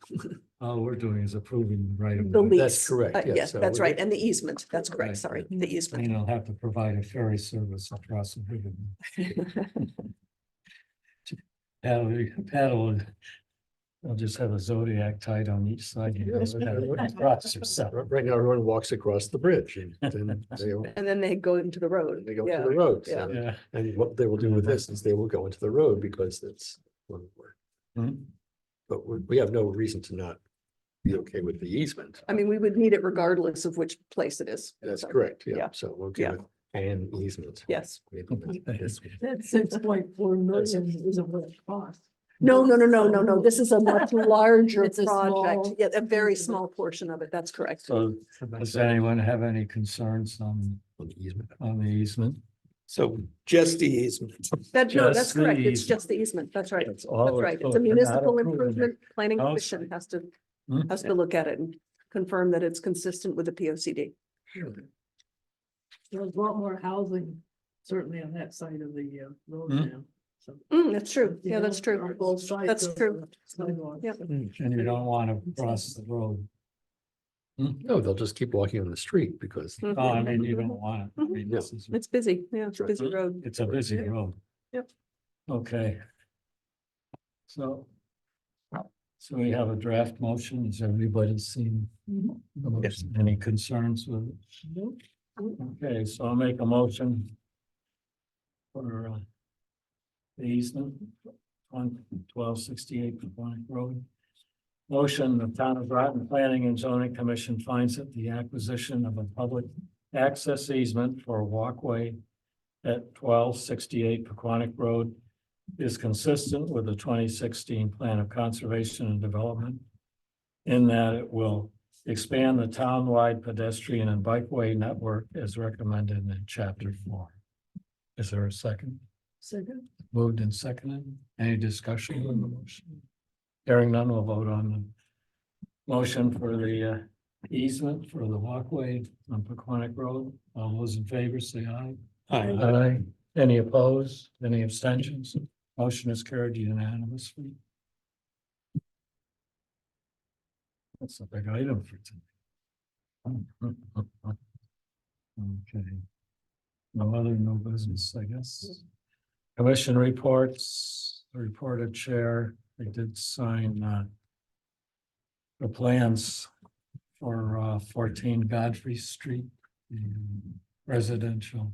[SPEAKER 3] All we're doing is approving the right of
[SPEAKER 4] the
[SPEAKER 3] way.
[SPEAKER 4] lease.
[SPEAKER 2] That's correct, yes,
[SPEAKER 4] Yes,
[SPEAKER 2] so
[SPEAKER 4] that's
[SPEAKER 2] we-
[SPEAKER 4] right, and the easement, that's correct,
[SPEAKER 3] Right.
[SPEAKER 4] sorry, the easement.
[SPEAKER 3] And they'll have to provide a ferry service across the river. Paddle, they'll just have a zodiac tied on each side. You know, across yourself.
[SPEAKER 2] Right now, everyone walks across the bridge and then
[SPEAKER 4] And then they go into the road.
[SPEAKER 2] they go
[SPEAKER 4] Yeah.
[SPEAKER 2] to the road.
[SPEAKER 4] yeah.
[SPEAKER 2] So-
[SPEAKER 3] Yeah.
[SPEAKER 2] And what they will do with this is they will go into the road because it's one word.
[SPEAKER 3] Hmm.
[SPEAKER 2] But we have no reason to not be okay with the easement.
[SPEAKER 4] I mean, we would need it regardless of which place it is.
[SPEAKER 2] That's
[SPEAKER 4] So,
[SPEAKER 2] correct, yeah.
[SPEAKER 4] yeah.
[SPEAKER 2] So we'll
[SPEAKER 4] Yeah.
[SPEAKER 2] give it an easement.
[SPEAKER 4] Yes.
[SPEAKER 10] That 6.4 million isn't what it costs.
[SPEAKER 4] No. This is a much larger
[SPEAKER 10] It's a
[SPEAKER 4] project.
[SPEAKER 10] small
[SPEAKER 4] Yeah, a very
[SPEAKER 10] piece of it.
[SPEAKER 4] small portion of it. That's correct.
[SPEAKER 3] So does anyone have any concerns
[SPEAKER 2] On the easement.
[SPEAKER 3] on the easement?
[SPEAKER 11] So just the easement.
[SPEAKER 4] That's
[SPEAKER 3] Just the
[SPEAKER 4] correct. It's
[SPEAKER 3] easement.
[SPEAKER 4] just the easement. That's right.
[SPEAKER 3] That's all.
[SPEAKER 4] That's
[SPEAKER 3] we're
[SPEAKER 4] right. It's a
[SPEAKER 3] talking, not
[SPEAKER 4] municipal
[SPEAKER 3] approving it.
[SPEAKER 4] improvement. Planning
[SPEAKER 3] Oh,
[SPEAKER 4] commission has to
[SPEAKER 3] Hmm.
[SPEAKER 4] look at it and confirm that it's consistent with the POCD.
[SPEAKER 10] There's a lot more housing, certainly on that side of the road
[SPEAKER 3] Hmm.
[SPEAKER 10] now. So,
[SPEAKER 4] That's true.
[SPEAKER 10] you
[SPEAKER 4] Yeah,
[SPEAKER 10] know,
[SPEAKER 4] that's true.
[SPEAKER 10] on both sides
[SPEAKER 4] That's
[SPEAKER 10] of
[SPEAKER 4] true.
[SPEAKER 10] the sidewalk.
[SPEAKER 4] Yep.
[SPEAKER 3] And you don't want to cross the road.
[SPEAKER 2] No, they'll just keep walking on the street because
[SPEAKER 3] Oh, I mean, you don't want it. I
[SPEAKER 4] Mhm.
[SPEAKER 3] mean, this is,
[SPEAKER 4] It's busy. Yeah, it's a
[SPEAKER 2] Right.
[SPEAKER 4] busy road.
[SPEAKER 3] it's a busy road.
[SPEAKER 4] Yep.
[SPEAKER 3] Okay. So we have a draft motion. Has everybody seen?
[SPEAKER 10] Mhm.
[SPEAKER 3] the motion? Any concerns with it? Okay, so I'll make a motion for the easement on 1268 Paquonic Road. Motion, the town of Groton Planning and Zoning Commission finds that the acquisition of a public access easement for a walkway at 1268 Paquonic Road is consistent with the 2016 Plan of Conservation and Development in that it will expand the townwide pedestrian and bikeway network as recommended in chapter 4. Is there a second?
[SPEAKER 10] Second.
[SPEAKER 3] Moved and seconded. Any discussion on the motion? Hearing none, we'll vote on the motion for the easement for the walkway on Paquonic Road. All those in favor say aye. Aye. Any opposed? Any abstentions? Motion is carried unanimously. That's a big item for tonight. Okay. No other no business, I guess. Commission reports, reported chair, they did sign the plans for 14 Godfrey Street, residential.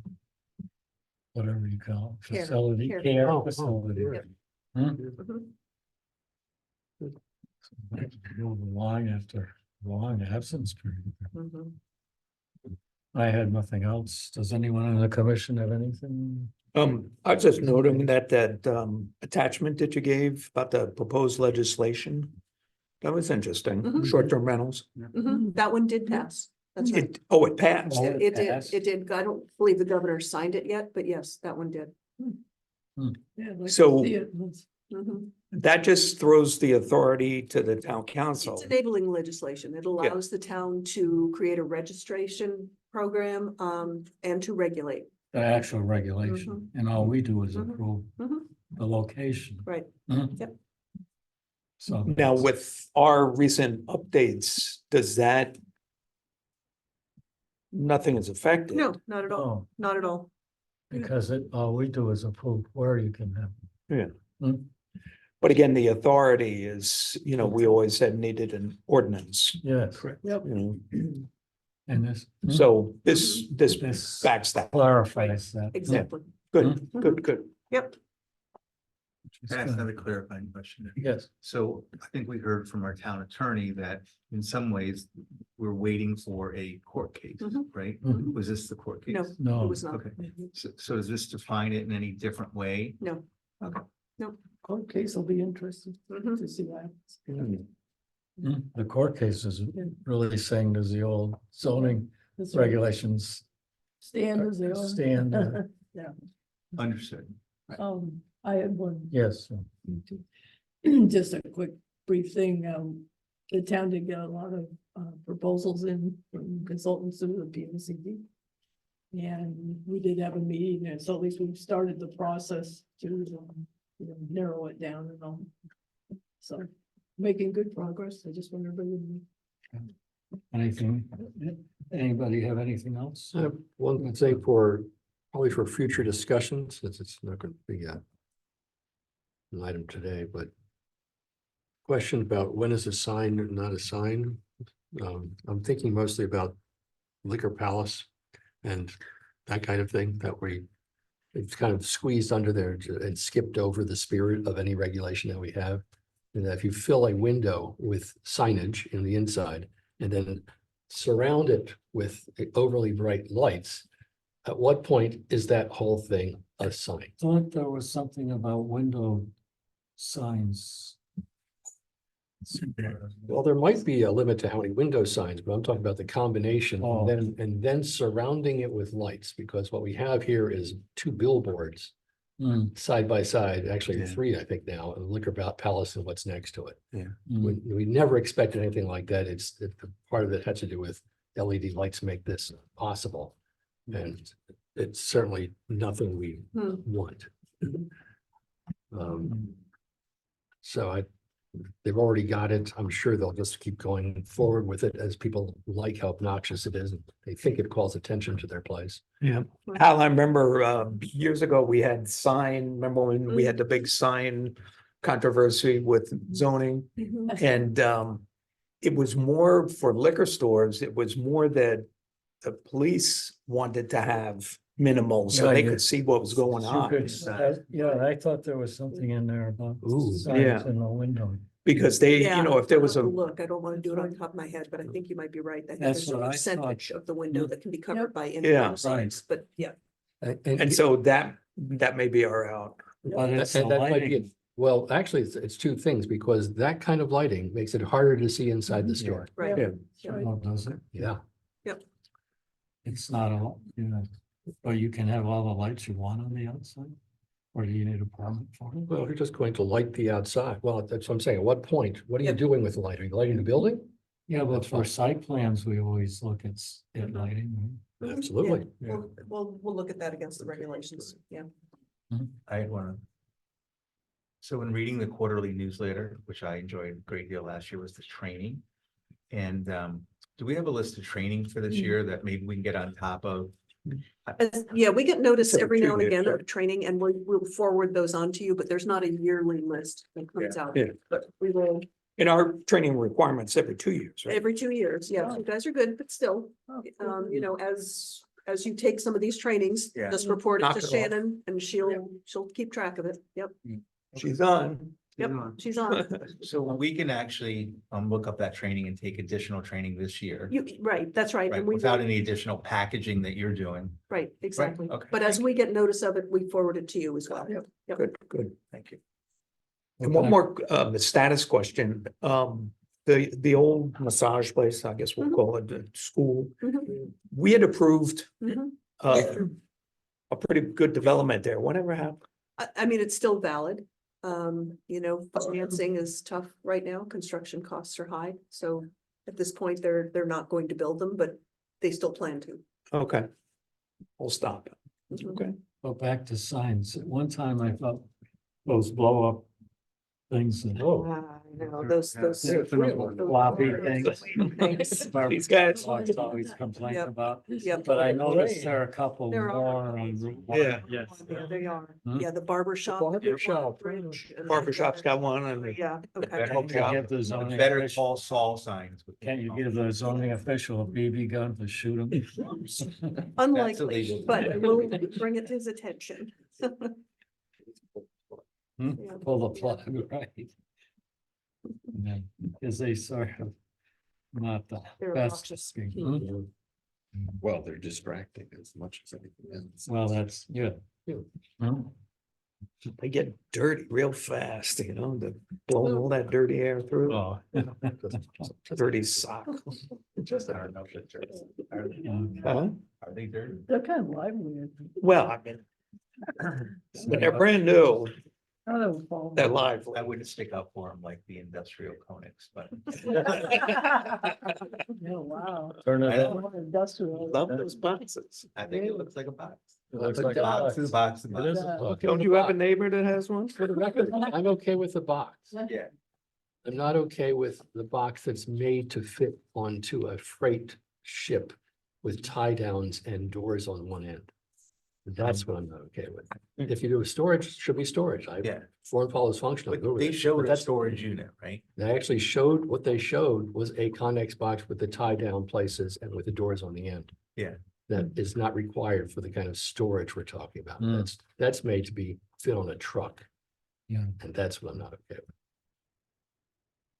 [SPEAKER 3] Whatever you call it,
[SPEAKER 4] Care,
[SPEAKER 3] facility,
[SPEAKER 4] care.
[SPEAKER 3] care
[SPEAKER 2] Oh,
[SPEAKER 3] facility.
[SPEAKER 4] Yep.
[SPEAKER 3] Hmm?
[SPEAKER 4] Mhm.
[SPEAKER 3] Long absence period.
[SPEAKER 4] Mhm.
[SPEAKER 3] I had nothing else. Does anyone on the commission have anything?
[SPEAKER 11] I was just noting that attachment that you gave about the proposed legislation. That was interesting,
[SPEAKER 4] Mhm.
[SPEAKER 11] short-term rentals.
[SPEAKER 4] Mhm. That one did pass. That's right.
[SPEAKER 11] It passed.
[SPEAKER 3] Oh,
[SPEAKER 4] It did,
[SPEAKER 3] passed?
[SPEAKER 4] it did. I don't believe the governor signed it yet, but yes, that one did.
[SPEAKER 10] Yeah, I'd like to
[SPEAKER 11] So-
[SPEAKER 10] see it. Let's-
[SPEAKER 4] Mhm.
[SPEAKER 11] That just throws the authority to the town council.
[SPEAKER 4] It's enabling legislation. It allows the town to create a registration program, and to regulate.
[SPEAKER 3] The actual regulation, and all we do is
[SPEAKER 4] Mhm.
[SPEAKER 3] approve
[SPEAKER 4] Mhm.
[SPEAKER 3] the location.
[SPEAKER 4] Right.
[SPEAKER 3] Mhm.
[SPEAKER 4] Yep.
[SPEAKER 3] So.
[SPEAKER 11] Now, with our recent updates, does that? Nothing is affected.
[SPEAKER 4] No, not at all.
[SPEAKER 3] Oh,
[SPEAKER 4] Not at all.
[SPEAKER 3] because all we do is approve where you can have.
[SPEAKER 11] But again, the authority is, we always said needed an ordinance.
[SPEAKER 3] Yes,
[SPEAKER 10] Yep.
[SPEAKER 11] you know.
[SPEAKER 3] and this.
[SPEAKER 11] So this
[SPEAKER 3] This
[SPEAKER 11] backs that.
[SPEAKER 3] clarifies that.
[SPEAKER 4] Exactly.
[SPEAKER 11] Good, good.
[SPEAKER 4] Yep.
[SPEAKER 3] Which is
[SPEAKER 1] Can I ask
[SPEAKER 3] good.
[SPEAKER 1] another clarifying question?
[SPEAKER 3] Yes,
[SPEAKER 1] So I think we heard from our town attorney that in some ways we're waiting for a court case,
[SPEAKER 4] Mhm.
[SPEAKER 1] right?
[SPEAKER 3] Mhm.
[SPEAKER 1] Was this the court case?
[SPEAKER 4] No, it
[SPEAKER 3] no,
[SPEAKER 4] was not.
[SPEAKER 1] Okay, so is this define it in any different way?
[SPEAKER 4] No.
[SPEAKER 10] Court case will be interesting
[SPEAKER 4] Mhm.
[SPEAKER 10] to see what happens.
[SPEAKER 3] the court case is really saying there's the old zoning
[SPEAKER 10] That's right.
[SPEAKER 3] regulations
[SPEAKER 10] Stand as they are.
[SPEAKER 3] stand,
[SPEAKER 1] Understood.
[SPEAKER 10] I had one.
[SPEAKER 3] yes.
[SPEAKER 10] Just a quick brief thing, the town did get a lot of proposals in from consultants to the PMCD. And we did have a meeting, and so at least we've started the process to narrow it down and all. So making good progress. I just want everybody to know.
[SPEAKER 3] Anything, anybody have anything else?
[SPEAKER 2] I have one thing probably for future discussions, since it's not going to be an item today, but question about when is a sign or not a sign? I'm thinking mostly about Liquor Palace and that kind of thing it's kind of squeezed under there and skipped over the spirit of any regulation that we have. And that if you fill a window with signage in the inside and then surround it with overly bright lights, at what point is that whole thing a sign?
[SPEAKER 3] Thought there was something about window signs.
[SPEAKER 2] Well, there might be a limit to how many window signs, but I'm talking about the combination
[SPEAKER 3] Oh.
[SPEAKER 2] and then surrounding it with lights, because what we have here is 2 billboards
[SPEAKER 3] Hmm,
[SPEAKER 2] side by side, actually
[SPEAKER 1] Yeah.
[SPEAKER 2] 3, I think now, and Liquor Palace and what's next to it.
[SPEAKER 3] hmm.
[SPEAKER 2] We never expected anything like that. Part of it had to do with LED lights make this possible. And it's certainly nothing we
[SPEAKER 4] Hmm.
[SPEAKER 2] want. So they've already got it. I'm sure they'll just keep going forward with it as people like how obnoxious it is. And they think it calls attention to their place.
[SPEAKER 11] Al, I remember years ago, we had remember when we had the big sign controversy with zoning?
[SPEAKER 4] Mhm.
[SPEAKER 11] And it was more for liquor stores, it was more that the police wanted to have minimal, so
[SPEAKER 3] Yeah,
[SPEAKER 11] they
[SPEAKER 3] yeah.
[SPEAKER 11] could see what was going
[SPEAKER 3] You
[SPEAKER 11] on.
[SPEAKER 3] could, yeah, I thought there was something in there about
[SPEAKER 2] Ooh,
[SPEAKER 3] signs
[SPEAKER 11] yeah.
[SPEAKER 3] in the window.
[SPEAKER 11] Because they,
[SPEAKER 4] Yeah,
[SPEAKER 11] if there
[SPEAKER 4] I'll
[SPEAKER 11] was
[SPEAKER 4] have
[SPEAKER 11] a,
[SPEAKER 4] to Look, I don't want to do it on top of my head, but I think you might be right. That
[SPEAKER 3] That's
[SPEAKER 4] there's a
[SPEAKER 3] what I
[SPEAKER 4] percentage
[SPEAKER 3] thought.
[SPEAKER 4] of the window that can be covered by
[SPEAKER 11] Yeah.
[SPEAKER 4] individual signs, but yeah.
[SPEAKER 11] and so that may be our out.
[SPEAKER 3] But it's the
[SPEAKER 2] And that might be,
[SPEAKER 3] lighting.
[SPEAKER 2] well, actually, it's 2 things, because that kind of lighting makes it harder to see inside the store.
[SPEAKER 4] Right.
[SPEAKER 11] Yeah.
[SPEAKER 4] Right.
[SPEAKER 3] Oh, does it?
[SPEAKER 2] Yeah.
[SPEAKER 3] It's not all, or you can have all the lights you want on the outside? Or do you need a permit for it?
[SPEAKER 2] Well, if you're just going to light the outside, well, that's what I'm saying. At what point, what are you
[SPEAKER 4] Yep.
[SPEAKER 2] doing with the light? Are you lighting the building?
[SPEAKER 3] Yeah, but
[SPEAKER 2] That's
[SPEAKER 3] for
[SPEAKER 2] fine.
[SPEAKER 3] site plans, we always look at lighting.
[SPEAKER 4] Mhm.
[SPEAKER 2] Absolutely.
[SPEAKER 4] Yeah. We'll look at that against the regulations, yeah.
[SPEAKER 1] I had one. So in reading the quarterly newsletter, which I enjoyed a great deal last year, was the training. And do we have a list of training for this year that maybe we can get on top of?
[SPEAKER 4] Yeah, we get notice
[SPEAKER 2] Except for
[SPEAKER 4] every now and
[SPEAKER 2] two,
[SPEAKER 4] again
[SPEAKER 2] sure.
[SPEAKER 4] of training and we'll forward those on to you, but there's not a yearly list that comes out.
[SPEAKER 11] Yeah.
[SPEAKER 4] But we will,
[SPEAKER 11] In our training requirements every 2 years, right?
[SPEAKER 4] every 2 years, yeah, you guys are good, but still, you know, as you take some of these trainings,
[SPEAKER 1] Yeah.
[SPEAKER 4] just report it
[SPEAKER 11] Knock
[SPEAKER 4] to
[SPEAKER 11] it off.
[SPEAKER 4] Shannon and she'll keep track of it. Yep,
[SPEAKER 11] She's on.
[SPEAKER 4] yep, she's on.
[SPEAKER 1] So we can actually look up that training and take additional training this year.
[SPEAKER 4] Right, that's right.
[SPEAKER 1] Right,
[SPEAKER 4] And we
[SPEAKER 1] without
[SPEAKER 4] will,
[SPEAKER 1] any additional packaging that you're doing.
[SPEAKER 4] right, exactly.
[SPEAKER 1] okay.
[SPEAKER 4] But as we get notice of it, we forward it to you as well.
[SPEAKER 10] Yep.
[SPEAKER 4] Yep.
[SPEAKER 11] Good, good.
[SPEAKER 1] Thank you.
[SPEAKER 11] And one more, status question, the old massage place, I guess we'll
[SPEAKER 4] Mhm.
[SPEAKER 11] call it the school.
[SPEAKER 4] Mhm.
[SPEAKER 11] We had approved,
[SPEAKER 4] Mhm.
[SPEAKER 11] a pretty good development there. Whatever happened?
[SPEAKER 4] I mean, it's still valid. You know, financing is tough right now. Construction costs are high. So at this point, they're not going to build them, but they still plan to.
[SPEAKER 11] Okay. We'll stop.
[SPEAKER 4] Mhm.
[SPEAKER 11] Okay.
[SPEAKER 3] Go back to signs. At one time I thought those blow up things and, oh.
[SPEAKER 4] No, those
[SPEAKER 3] Floppy things.
[SPEAKER 4] Thanks.
[SPEAKER 11] These guys.
[SPEAKER 3] Always complain
[SPEAKER 4] Yep.
[SPEAKER 3] about,
[SPEAKER 4] Yep.
[SPEAKER 3] but I noticed there are a couple
[SPEAKER 4] There
[SPEAKER 3] more
[SPEAKER 4] are.
[SPEAKER 3] on Route 1.
[SPEAKER 11] Yeah.
[SPEAKER 3] Yes.
[SPEAKER 4] Yeah, they are.
[SPEAKER 3] Hmm?
[SPEAKER 4] Yeah, the barber shop.
[SPEAKER 11] barber shop. Barber shop's got one and
[SPEAKER 4] Yeah, okay.
[SPEAKER 3] Can you give the zoning
[SPEAKER 1] Better
[SPEAKER 3] official-
[SPEAKER 1] call Saul signs.
[SPEAKER 3] Can you give the zoning official a BB gun to shoot him?
[SPEAKER 4] Unlikely,
[SPEAKER 1] illegal.
[SPEAKER 4] but we'll bring it to his attention.
[SPEAKER 3] Hmm?
[SPEAKER 4] Yeah.
[SPEAKER 3] Pull the plug, right? Yeah, because they sort of not the
[SPEAKER 4] They're
[SPEAKER 3] best.
[SPEAKER 4] obnoxious.
[SPEAKER 3] Hmm?
[SPEAKER 8] Well, they're distracting as much as anything else.
[SPEAKER 3] Well, that's, yeah. Hmm?
[SPEAKER 11] they get dirty real fast, they're blowing all that dirty air through.
[SPEAKER 3] Oh.
[SPEAKER 11] Dirty sock.
[SPEAKER 1] Just, I don't know if they're dirty. Are they-
[SPEAKER 11] Huh?
[SPEAKER 1] Are they dirty?
[SPEAKER 10] They're kind of lively.
[SPEAKER 11] Well, I mean, when they're brand new,
[SPEAKER 10] I don't follow.
[SPEAKER 11] they're lively.
[SPEAKER 1] I wouldn't stick up for them like the industrial conics, but.
[SPEAKER 10] Oh, wow.
[SPEAKER 3] Turn
[SPEAKER 1] I
[SPEAKER 3] it
[SPEAKER 1] know.
[SPEAKER 3] on.
[SPEAKER 10] Industrial.
[SPEAKER 11] Love those boxes.
[SPEAKER 1] I think it looks like a box.
[SPEAKER 3] It looks like a
[SPEAKER 1] Boxes, boxes,
[SPEAKER 3] It is a
[SPEAKER 1] boxes.
[SPEAKER 3] box.
[SPEAKER 11] Don't you have a neighbor that has one?
[SPEAKER 2] For the record, I'm okay with the box.
[SPEAKER 1] Yeah.
[SPEAKER 2] I'm not okay with the box that's made to fit onto a freight ship with tie downs and doors on one end. That's what I'm not okay with. If you do a storage, it should be storage.
[SPEAKER 1] Yeah.
[SPEAKER 2] Form follows function. I'm
[SPEAKER 1] But
[SPEAKER 2] good with
[SPEAKER 1] they
[SPEAKER 2] it.
[SPEAKER 1] showed
[SPEAKER 2] But
[SPEAKER 1] a
[SPEAKER 2] that's,
[SPEAKER 1] storage unit, right?
[SPEAKER 2] they actually showed, what they showed was a Connex box with the tie down places and with the doors on the end.
[SPEAKER 1] Yeah.
[SPEAKER 2] That is not required for the kind of storage we're talking about.
[SPEAKER 3] Mm.
[SPEAKER 2] That's made to be fit on a truck.
[SPEAKER 3] Yeah.
[SPEAKER 2] And that's what I'm not okay with.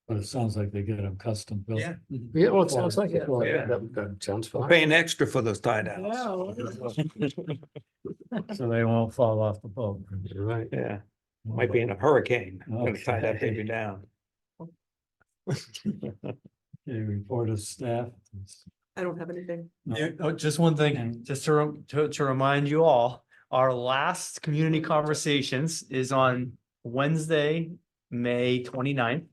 [SPEAKER 3] But it sounds like they get them custom built.
[SPEAKER 1] Yeah.
[SPEAKER 2] Yeah, well, it sounds like it.
[SPEAKER 10] Yeah.
[SPEAKER 2] Well,
[SPEAKER 1] Yeah.
[SPEAKER 2] that sounds
[SPEAKER 11] We're
[SPEAKER 2] fine.
[SPEAKER 11] paying extra for those tie downs.
[SPEAKER 3] So they won't fall off the boat.
[SPEAKER 2] You're right.
[SPEAKER 11] Yeah, might be in a hurricane, gonna tie that
[SPEAKER 3] Okay.
[SPEAKER 11] baby down.
[SPEAKER 3] Okay, report of staff.
[SPEAKER 4] I don't have anything.
[SPEAKER 3] No.
[SPEAKER 7] Yeah, oh, just one thing, just to remind you all, our last community conversations is on Wednesday, May 29th.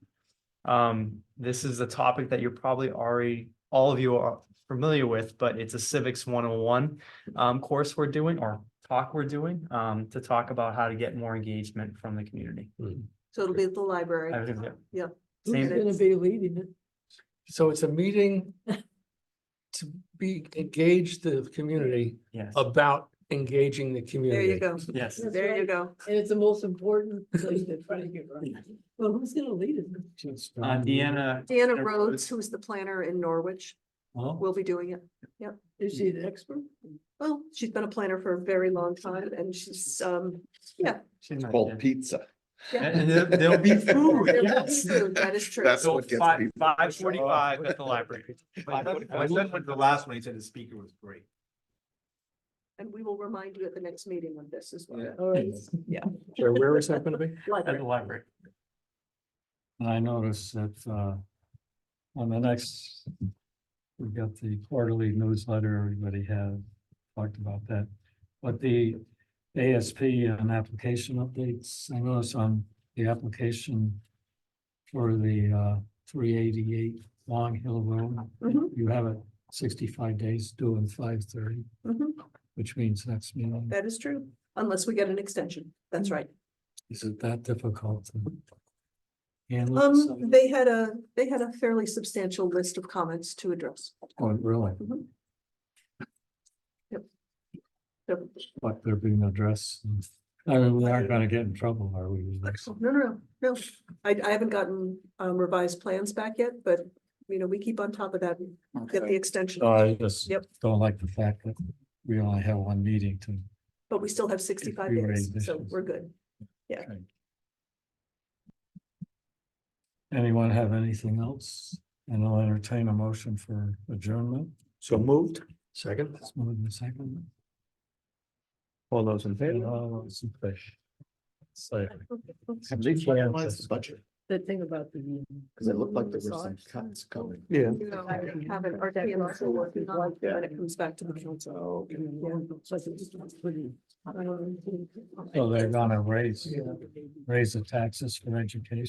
[SPEAKER 7] This is a topic that you're probably already, all of you are familiar with, but it's a civics 101 course we're doing or talk we're doing to talk about how to get more engagement from the community.
[SPEAKER 4] So it'll be at the library.
[SPEAKER 7] I think that-
[SPEAKER 4] Yeah.
[SPEAKER 10] Who's
[SPEAKER 7] Same
[SPEAKER 10] gonna be leading it?
[SPEAKER 2] So it's a meeting to be, engage the community
[SPEAKER 7] Yes,
[SPEAKER 2] about engaging the
[SPEAKER 4] There
[SPEAKER 2] community.
[SPEAKER 4] you go.
[SPEAKER 7] yes.
[SPEAKER 10] That's
[SPEAKER 4] There you
[SPEAKER 10] right.
[SPEAKER 4] go.
[SPEAKER 10] And it's the most important thing to try to get right. Well, who's gonna lead it?
[SPEAKER 7] Deanna,
[SPEAKER 4] Deanna Rhodes, who's the planner in Norwich,
[SPEAKER 3] Oh,
[SPEAKER 4] will be doing it.
[SPEAKER 10] Is she the expert?
[SPEAKER 4] Well, she's been a planner for a very long time and she's, yeah.
[SPEAKER 7] she's not
[SPEAKER 8] Called
[SPEAKER 7] dead.
[SPEAKER 8] pizza.
[SPEAKER 7] And there'll be food, yes.
[SPEAKER 4] That is true.
[SPEAKER 8] That's
[SPEAKER 7] So
[SPEAKER 8] what gets
[SPEAKER 7] five,
[SPEAKER 8] people.
[SPEAKER 7] 5:45 at the library.
[SPEAKER 1] My son went to the last one, he said the speaker was great.
[SPEAKER 4] And we will remind you at the next meeting of this as well.
[SPEAKER 1] Yeah.
[SPEAKER 10] All right.
[SPEAKER 2] So where is that gonna be?
[SPEAKER 7] At the library.
[SPEAKER 3] and I noticed that, on the next, we've got the quarterly newsletter, everybody has talked about that. But the ASP and application updates, I noticed on the application for the 388 Long Hill Road,
[SPEAKER 4] Mhm,
[SPEAKER 3] you have it 65 days due in 5/30,
[SPEAKER 4] mhm.
[SPEAKER 3] which means next meeting.
[SPEAKER 4] That is true, unless we get an extension. That's right.
[SPEAKER 3] Is it that difficult to
[SPEAKER 4] They had a fairly substantial list of comments to address.
[SPEAKER 3] Oh, really?
[SPEAKER 4] Mhm. Yep.
[SPEAKER 3] But they're being addressed. I mean, we aren't gonna get in trouble, are we?
[SPEAKER 4] No. I haven't gotten revised plans back yet, but you know, we keep on top of that, and get the extension,
[SPEAKER 3] No, I just
[SPEAKER 4] Yep.
[SPEAKER 3] don't like the fact that we only have one meeting to.
[SPEAKER 4] but we still have 65
[SPEAKER 3] We
[SPEAKER 4] days,
[SPEAKER 3] raised
[SPEAKER 4] so
[SPEAKER 3] issues.
[SPEAKER 4] we're good.
[SPEAKER 3] Anyone have anything else? And I'll entertain a motion for adjournment.
[SPEAKER 11] So moved.
[SPEAKER 2] Second,
[SPEAKER 3] Let's move in a second.
[SPEAKER 11] All those in favor?
[SPEAKER 3] Some fish. Say.
[SPEAKER 8] Have they finalized the budget?
[SPEAKER 10] The thing about the.
[SPEAKER 8] Because it looked like there were some cuts coming.
[SPEAKER 11] Yeah.
[SPEAKER 4] I haven't, or that I'm still working on it when it comes back to the council.
[SPEAKER 3] So they're gonna raise the taxes for education.